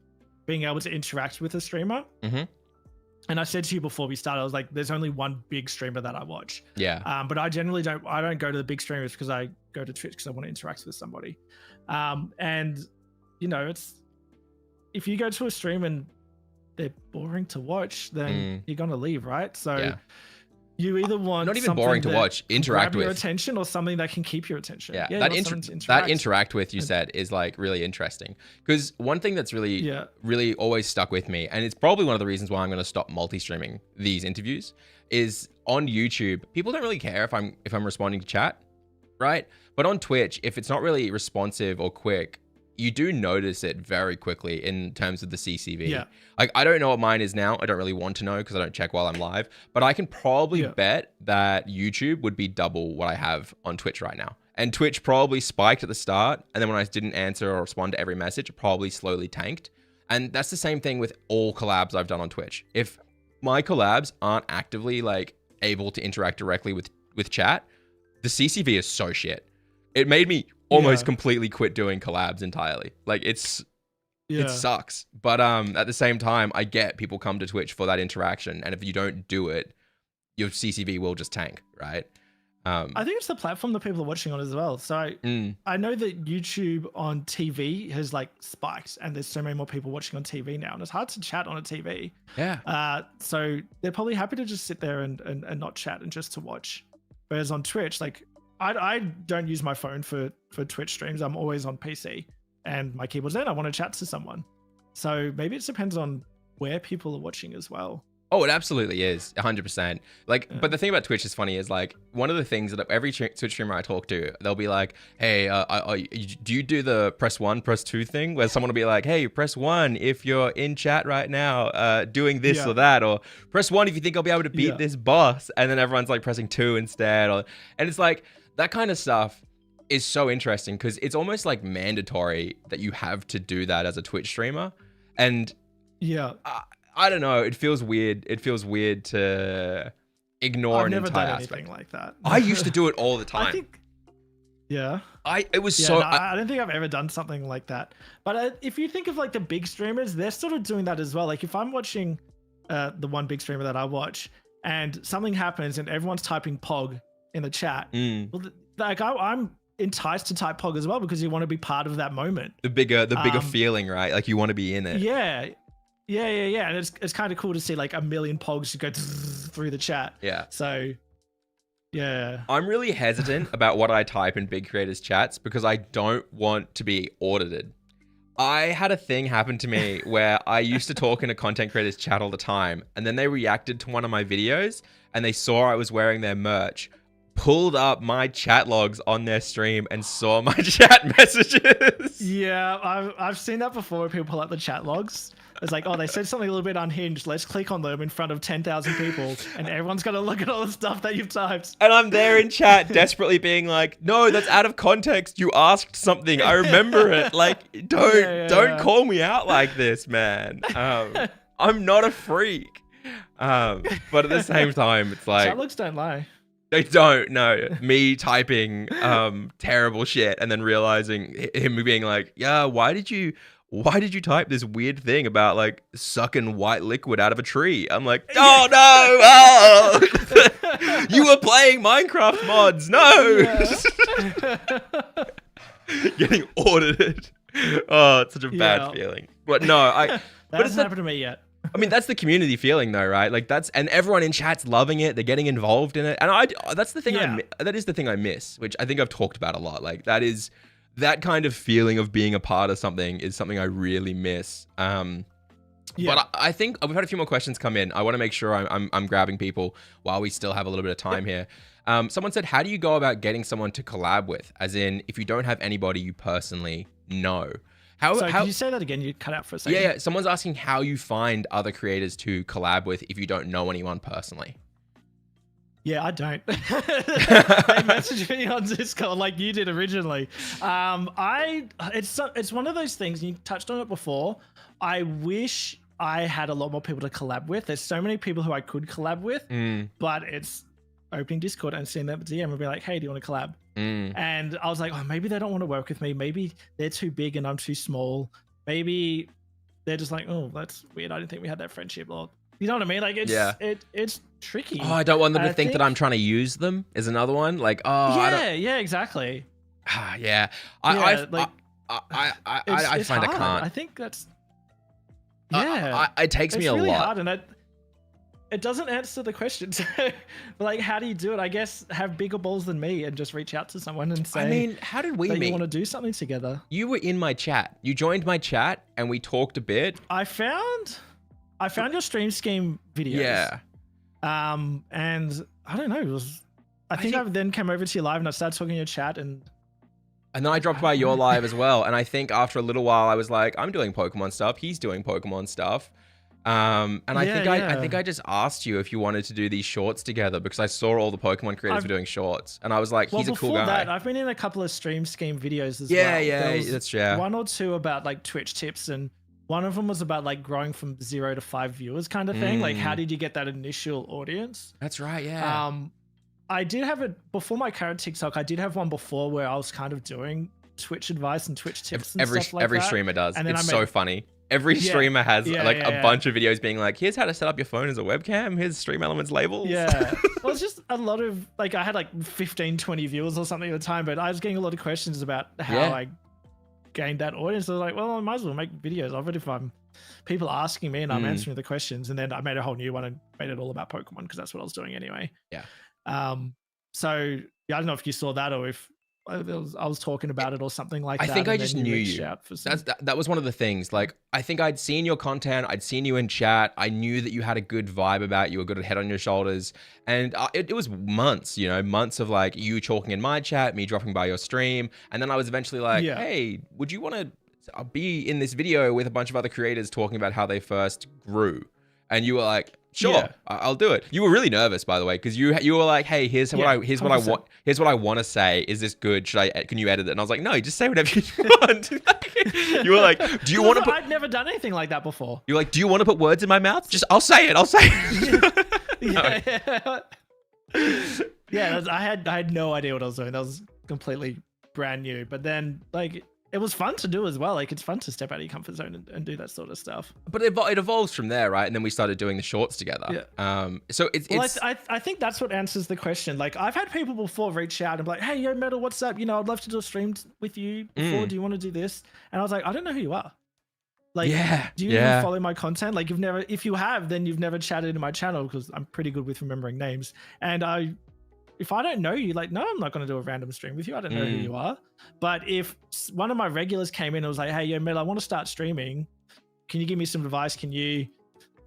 being able to interact with a streamer. Mm-hmm. And I said to you before we started, I was like, there's only one big streamer that I watch. Yeah. But I generally don't go to the big streamers, because I go to Twitch because I want to interact with somebody. And, you know, if you go to a stream and they're boring to watch, then you're going to leave, right? So you either want not even boring to watch, interact with your attention, or something that can keep your attention. Yeah, that interact with, you said, is like really interesting, because one thing that's really always stuck with me, and it's probably one of the reasons why I'm going to stop multi-streaming these interviews, is on YouTube people don't really care if I'm responding to chat, right? But on Twitch, if it's not really responsive or quick, you do notice it very quickly in terms of the CCV. Yeah. Like, I don't know what mine is now. I don't really want to know because I don't check while I'm live. But I can probably bet that YouTube would be double what I have on Twitch right now. And Twitch probably spiked at the start. And then when I didn't answer or respond to every message, it probably slowly tanked. And that's the same thing with all collabs I've done on Twitch. If my collabs aren't actively like able to interact directly with chat, the CCV is so shit. It made me almost completely quit doing collabs entirely. Like, it sucks. But at the same time, I get people come to Twitch for that interaction, and if you don't do it, your CCV will just tank, right? I think it's the platform that people are watching on as well. So I know that YouTube on TV has like spiked, and there's so many more people watching on TV now, and it's hard to chat on a TV. Yeah. So they're probably happy to just sit there and not chat and just to watch. Whereas on Twitch, like, I don't use my phone for Twitch streams. I'm always on PC and my keyboard's there and I want to chat to someone. So maybe it depends on where people are watching as well. Oh, it absolutely is 100%. Like, but the thing about Twitch is funny is, like, one of the things that every Twitch streamer I talk to, they'll be like, hey, do you do the press 1, press 2 thing, where someone will be like, hey, press 1 if you're in chat right now, doing this or that, or press 1 if you think I'll be able to beat this boss. And then everyone's like pressing 2 instead. And it's like, that kind of stuff is so interesting, because it's almost like mandatory that you have to do that as a Twitch streamer. And I don't know. It feels weird. It feels weird to ignore an entire aspect. I've never done anything like that. I used to do it all the time. I think, I don't think I've ever done something like that. But if you think of like the big streamers, they're sort of doing that as well. Like, if I'm watching the one big streamer that I watch, and something happens and everyone's typing POG in the chat, well, like, I'm enticed to type POG as well, because you want to be part of that moment. The bigger feeling, right? Like, you want to be in it. Yeah. And it's kind of cool to see like a million POGs go through the chat. Yeah. So, yeah. I'm really hesitant about what I type in big creators chats, because I don't want to be audited. I had a thing happen to me where I used to talk in a content creators chat all the time, and then they reacted to one of my videos and they saw I was wearing their merch, pulled up my chat logs on their stream and saw my chat messages. Yeah, I've seen that before where people pull up the chat logs. It's like, oh, they said something a little bit unhinged. Let's click on them in front of 10,000 people, and everyone's going to look at all the stuff that you've typed. And I'm there in chat desperately being like, no, that's out of context. You asked something. I remember it. Like, don't call me out like this, man. I'm not a freak. But at the same time, it's like... Chat logs don't lie. They don't know. Me typing terrible shit and then realizing him being like, yeah, why did you type this weird thing about like sucking white liquid out of a tree? I'm like, oh no, oh. You were playing Minecraft mods. No. Getting audited. Oh, it's such a bad feeling. But no, that hasn't happened to me yet. I mean, that's the community feeling though, right? Like and everyone in chat's loving it. They're getting involved in it. And that's the thing that is the thing I miss, which I think I've talked about a lot. Like that kind of feeling of being a part of something is something I really miss. But I think we've had a few more questions come in. I want to make sure I'm grabbing people while we still have a little bit of time here. Someone said, how do you go about getting someone to collab with? As in, if you don't have anybody you personally know. Could you say that again? You cut out for a second. Yeah. Someone's asking how you find other creators to collab with if you don't know anyone personally. Yeah, I don't. They messaged me on Discord like you did originally. It's one of those things, and you touched on it before. I wish I had a lot more people to collab with. There's so many people who I could collab with, but it's opening Discord and seeing them DM and be like, hey, do you want to collab? And I was like, oh, maybe they don't want to work with me. Maybe they're too big and I'm too small. Maybe they're just like, oh, that's weird. I didn't think we had that friendship. Or, you know what I mean? Like, it's tricky. Oh, I don't want them to think that I'm trying to use them is another one. Like, oh, yeah, exactly. Yeah. I find hard. I can't. I think that's... it takes me a really lot. Hard, and it doesn't answer the question. So, like, how do you do it? I guess have bigger balls than me and just reach out to someone and say, I mean, how did we meet? You want to do something together? You were in my chat. You joined my chat and we talked a bit. I found your stream scheme videos. Yeah. And I don't know. I think I then came over to your live and I started talking in your chat and then I dropped by your live as well. And I think after a little while, I was like, I'm doing Pokemon stuff. He's doing Pokemon stuff. I think I just asked you if you wanted to do these shorts together because I saw all the Pokemon creators were doing shorts, and I was like, he's a cool guy. That, I've been in a couple of stream scheme videos as well. Yeah, that's true. One or two about like Twitch tips, and one of them was about like growing from 0 to 5 viewers kind of thing. Like, how did you get that initial audience? That's right. Yeah. I did have it before my current TikTok. I did have one before where I was kind of doing Twitch advice and Twitch tips and stuff like that. Every streamer does. And it's so funny. Every streamer has a bunch of videos being like, here's how to set up your phone as a webcam. Here's Stream Elements labels. Yeah. Well, it's just a lot of, like, I had like 15, 20 viewers or something at the time, but I was getting a lot of questions about how I gained that audience. I was like, well, I might as well make videos of it if I'm people asking me and I'm answering the questions. And then I made a whole new one and made it all about Pokemon because that's what I was doing anyway. Yeah. So yeah, I don't know if you saw that or if I was talking about it or something like that. I think I just knew you. That was one of the things. Like, I think I'd seen your content. I'd seen you in chat. I knew that you had a good vibe about you, a good head on your shoulders. And it was months, months of like you talking in my chat, me dropping by your stream. And then I was eventually like, hey, would you want to be in this video with a bunch of other creators talking about how they first grew? And you were like, sure, I'll do it. You were really nervous, by the way, because you were like, hey, here's what I want to say. Is this good? Can you edit it? And I was like, no, just say whatever you want. You were like, do you want to put... I'd never done anything like that before. You're like, do you want to put words in my mouth? Just, I'll say it. Yeah, I had no idea what I was doing. That was completely brand new. But then, like, it was fun to do as well. Like, it's fun to step out of your comfort zone and do that sort of stuff. But it evolves from there, right? And then we started doing the shorts together. Yeah. So I think that's what answers the question. Like, I've had people before reach out and be like, hey, yo, Metal, what's up? I'd love to do a stream with you before. Do you want to do this? And I was like, I don't know who you are. Like, do you even follow my content? Like, if you have, then you've never chatted in my channel because I'm pretty good with remembering names. And if I don't know you, like, no, I'm not going to do a random stream with you. I don't know who you are. But if one of my regulars came in and was like, hey, yo, Mel, I want to start streaming. Can you give me some advice? Can you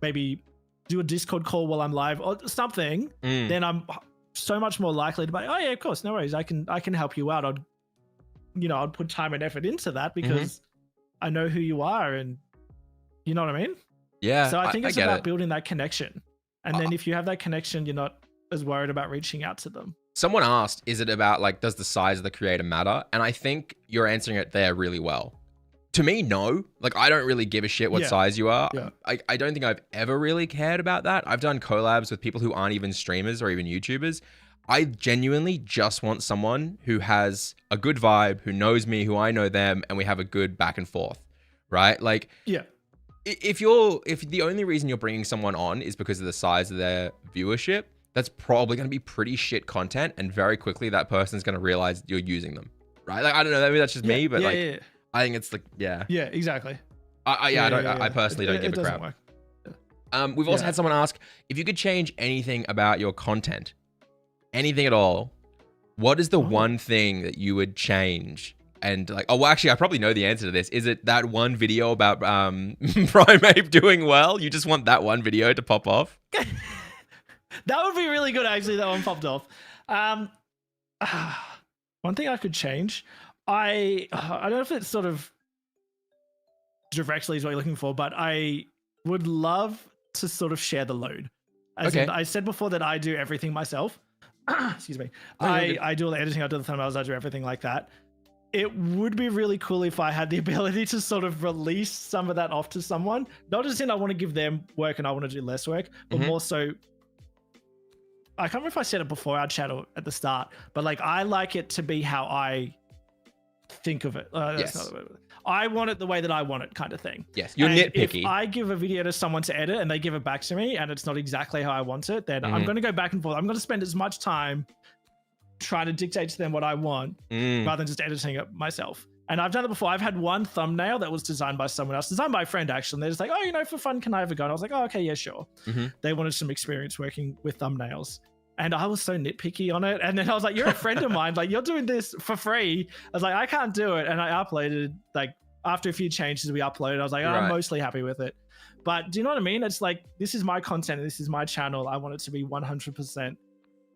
maybe do a Discord call while I'm live or something? Then I'm so much more likely to be like, oh yeah, of course, no worries, I can help you out. I'd put time and effort into that because I know who you are, and you know what I mean? Yeah. So I think it's about it. building that connection. And then if you have that connection, you're not as worried about reaching out to them. Someone asked, is it about like, does the size of the creator matter? And I think you're answering it there really well. To me, no. Like, I don't really give a shit what size you are. Yeah. I don't think I've ever really cared about that. I've done collabs with people who aren't even streamers or even YouTubers. I genuinely just want someone who has a good vibe, who knows me, who I know them, and we have a good back and forth, right? Like, yeah. If the only reason you're bringing someone on is because of the size of their viewership, that's probably going to be pretty shit content, and very quickly that person's going to realize you're using them, right? Like, I don't know, maybe that's just me, but I think it's like, yeah, exactly. I personally don't give a crap. Work. We've also had someone ask, if you could change anything about your content, anything at all, what is the one thing that you would change? And like, oh, well, actually, I probably know the answer to this. Is it that one video about Primate doing well? You just want that one video to pop off? That would be really good, actually. That one popped off. One thing I could change. I don't know if it's sort of directly is what you're looking for, but I would love to sort of share the load. As in, I said before that I do everything myself. Excuse me. I do all the editing, I do the thumbnails, I do everything like that. It would be really cool if I had the ability to sort of release some of that off to someone. Not as in I want to give them work and I want to do less work, but more so, I can't remember if I said it before our chat or at the start, but like I like it to be how I think of it. Yes. I want it the way that I want it, kind of thing. Yes, you're nitpicky. If I give a video to someone to edit and they give it back to me and it's not exactly how I want it, then I'm going to go back and forth. I'm going to spend as much time trying to dictate to them what I want rather than just editing it myself. And I've done it before. I've had one thumbnail that was designed by someone else, designed by a friend actually. And they're just like, oh, for fun, can I have a go? And I was like, oh, okay, yeah, sure. They wanted some experience working with thumbnails. And I was so nitpicky on it. And then I was like, you're a friend of mine. Like, you're doing this for free. I was like, I can't do it. And I uploaded, like, after a few changes we uploaded, I was like, I'm mostly happy with it. But do you know what I mean? It's like, this is my content. This is my channel. I want it to be 100%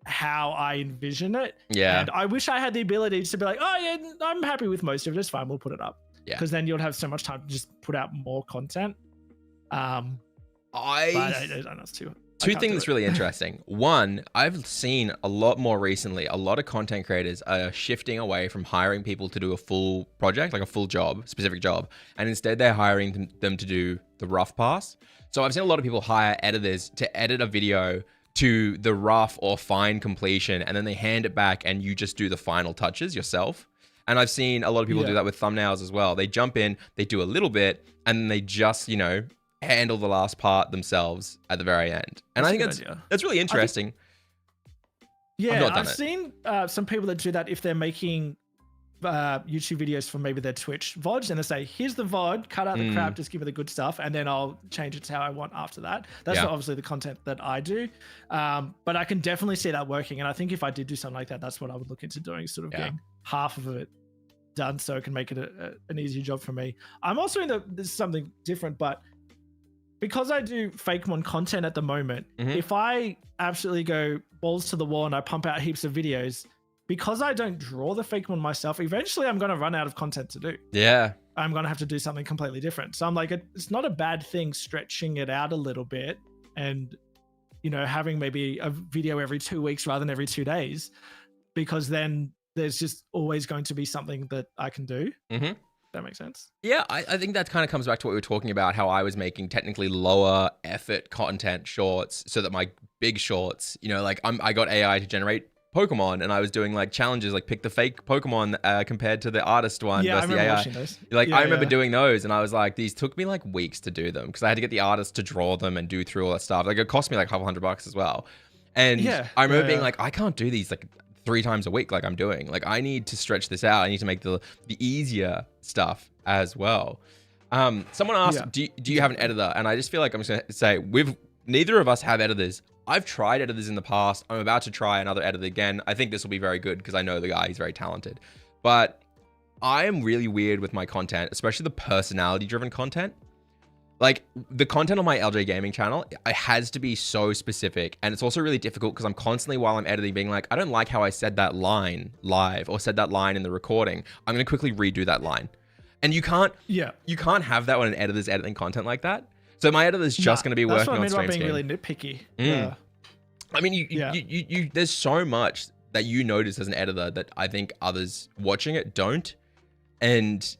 how I envision it. Yeah. And I wish I had the ability to be like, oh, yeah, I'm happy with most of it. It's fine. We'll put it up. Yeah. Because then you'll have so much time to just put out more content. I don't know. It's too... Two things that's really interesting. One, I've seen a lot more recently, a lot of content creators are shifting away from hiring people to do a full project, like a full job, specific job. And instead they're hiring them to do the rough pass. So I've seen a lot of people hire editors to edit a video to the rough or fine completion, and then they hand it back and you just do the final touches yourself. And I've seen a lot of people do that with thumbnails as well. They jump in, they do a little bit, and then they just, handle the last part themselves at the very end. And I think that's really interesting. I've seen some people that do that if they're making YouTube videos for maybe their Twitch VODs, and they say, here's the VOD, cut out the crap, just give me the good stuff, and then I'll change it to how I want after that. That's not obviously the content that I do, but I can definitely see that working. And I think if I did do something like that, that's what I would look into doing, sort of getting half of it done so it can make it an easier job for me. I'm also this is something different, but because I do Fakemon content at the moment, if I absolutely go balls to the wall and I pump out heaps of videos, because I don't draw the Fakemon myself, eventually I'm going to run out of content to do. Yeah. I'm going to have to do something completely different. So I'm like, it's not a bad thing stretching it out a little bit and, having maybe a video every 2 weeks rather than every 2 days, because then there's just always going to be something that I can do. That makes sense. Yeah, I think that kind of comes back to what we were talking about, how I was making technically lower effort content shorts so that my big shorts, I got AI to generate Pokemon, and I was doing like challenges, like pick the fake Pokemon compared to the artist one versus the AI. Those. I remember doing those, and I was like, these took me like weeks to do them because I had to get the artist to draw them and do through all that stuff. Like it cost me like $200 as well. And I remember being like, I can't do these like 3 times a week like I'm doing. Like I need to stretch this out. I need to make the easier stuff as well. Someone asked, do you have an editor? And I just feel like I'm just going to say, neither of us have editors. I've tried editors in the past. I'm about to try another editor again. I think this will be very good because I know the guy, he's very talented. But I am really weird with my content, especially the personality driven content. Like the content on my LJ Gaming channel, it has to be so specific. And it's also really difficult because I'm constantly, while I'm editing, being like, I don't like how I said that line live or said that line in the recording. I'm going to quickly redo that line. And you can't have that when an editor's editing content like that. So my editor's just going to be working on stream being scheme. really nitpicky. I mean, you there's so much that you notice as an editor that I think others watching it don't. And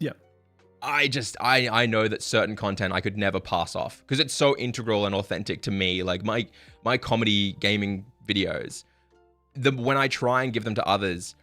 I know that certain content I could never pass off because it's so integral and authentic to me. Like my comedy gaming videos, when I try and give them to others,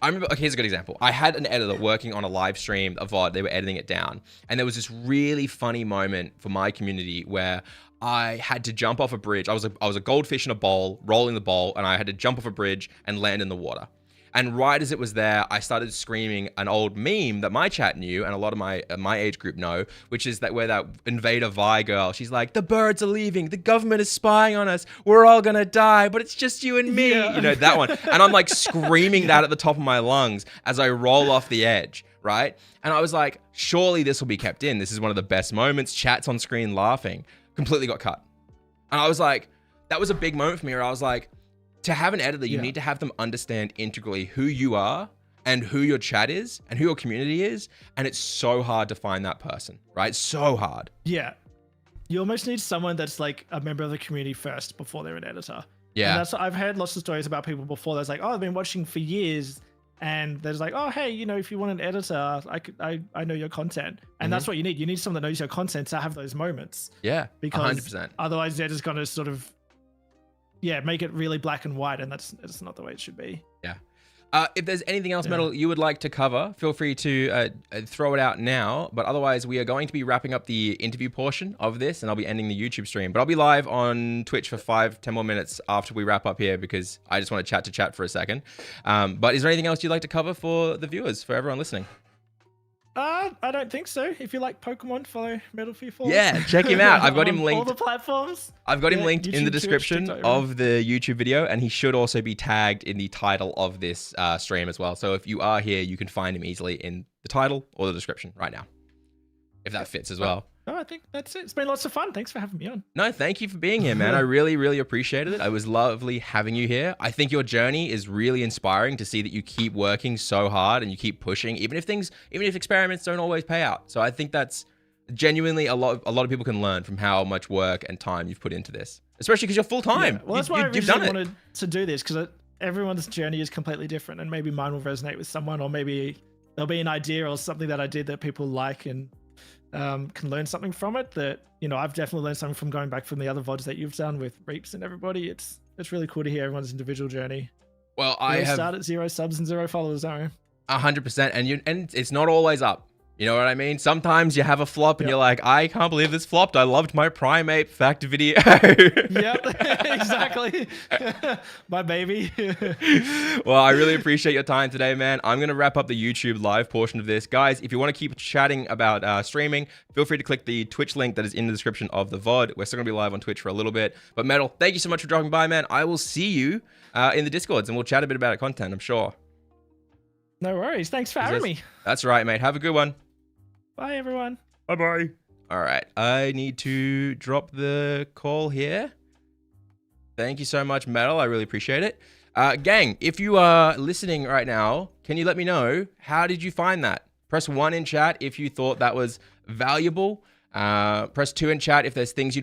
I remember, okay, here's a good example. I had an editor working on a live stream, a VOD, they were editing it down. And there was this really funny moment for my community where I had to jump off a bridge. I was a goldfish in a bowl, rolling the bowl, and I had to jump off a bridge and land in the water. And right as it was there, I started screaming an old meme that my chat knew and a lot of my age group know, which is that where that Invader Vi girl, she's like, the birds are leaving, the government is spying on us, we're all gonna die, but it's just you and me. You know, that one. And I'm like screaming that at the top of my lungs as I roll off the edge, right? And I was like, surely this will be kept in. This is one of the best moments. Chat's on screen laughing. Completely got cut. And I was like, that was a big moment for me where I was like, to have an editor, you need to have them understand integrally who you are and who your chat is and who your community is. And it's so hard to find that person, right? So hard. Yeah. You almost need someone that's like a member of the community first before they're an editor. Yeah. And that's, I've heard lots of stories about people before that's like, oh, I've been watching for years. And there's like, oh, hey, you know, if you want an editor, I know your content. And that's what you need. You need someone that knows your content to have those moments. Yeah, because 100%. Otherwise they're just going to sort of, make it really black and white, and that's not the way it should be. Yeah. If there's anything else, Metal, you would like to cover, feel free to throw it out now. But otherwise, we are going to be wrapping up the interview portion of this, and I'll be ending the YouTube stream. But I'll be live on Twitch for 5-10 more minutes after we wrap up here because I just want to chat for a second. But is there anything else you'd like to cover for the viewers, for everyone listening? I don't think so. If you like Pokemon, follow MetalFear 4. Yeah, check him out. I've got him linked. All the platforms. I've got him linked YouTube, in the description Twitch, of the YouTube video, and he should also be tagged in the title of this stream as well. So if you are here, you can find him easily in the title or the description right now, if that fits as well. No, I think that's it. It's been lots of fun. Thanks for having me on. No, thank you for being here, man. I really, really appreciated it. It was lovely having you here. I think your journey is really inspiring to see that you keep working so hard and you keep pushing, even if experiments don't always pay out. So I think that's genuinely a lot of people can learn from how much work and time you've put into this, especially because you're full time. Yeah. Well, that's why I really wanted to do this, because everyone's journey is completely different, and maybe mine will resonate with someone, or maybe there'll be an idea or something that I did that people like and can learn something from it. That, you know, I've definitely learned something from going back from the other VODs that you've done with Reaps and everybody. It's really cool to hear everyone's individual journey. Well, I have started at 0 subs and 0 followers, don't we? 100%, and it's not always up. You know what I mean? Sometimes you have a flop and you're like, I can't believe this flopped. I loved my primate fact video. Yep, exactly. My baby. Well, I really appreciate your time today, man. I'm going to wrap up the YouTube live portion of this. Guys, if you want to keep chatting about streaming, feel free to click the Twitch link that is in the description of the VOD. We're still going to be live on Twitch for a little bit. But Metal, thank you so much for dropping by, man. I will see you in the Discords, and we'll chat a bit about content, I'm sure. No worries. Thanks for having me. That's right, mate. Have a good one. Bye, everyone. Bye-bye. All right. I need to drop the call here. Thank you so much, Metal. I really appreciate it. Gang, if you are listening right now, can you let me know, how did you find that? Press 1 in chat if you thought that was valuable. Press 2 in chat if there's things you'd want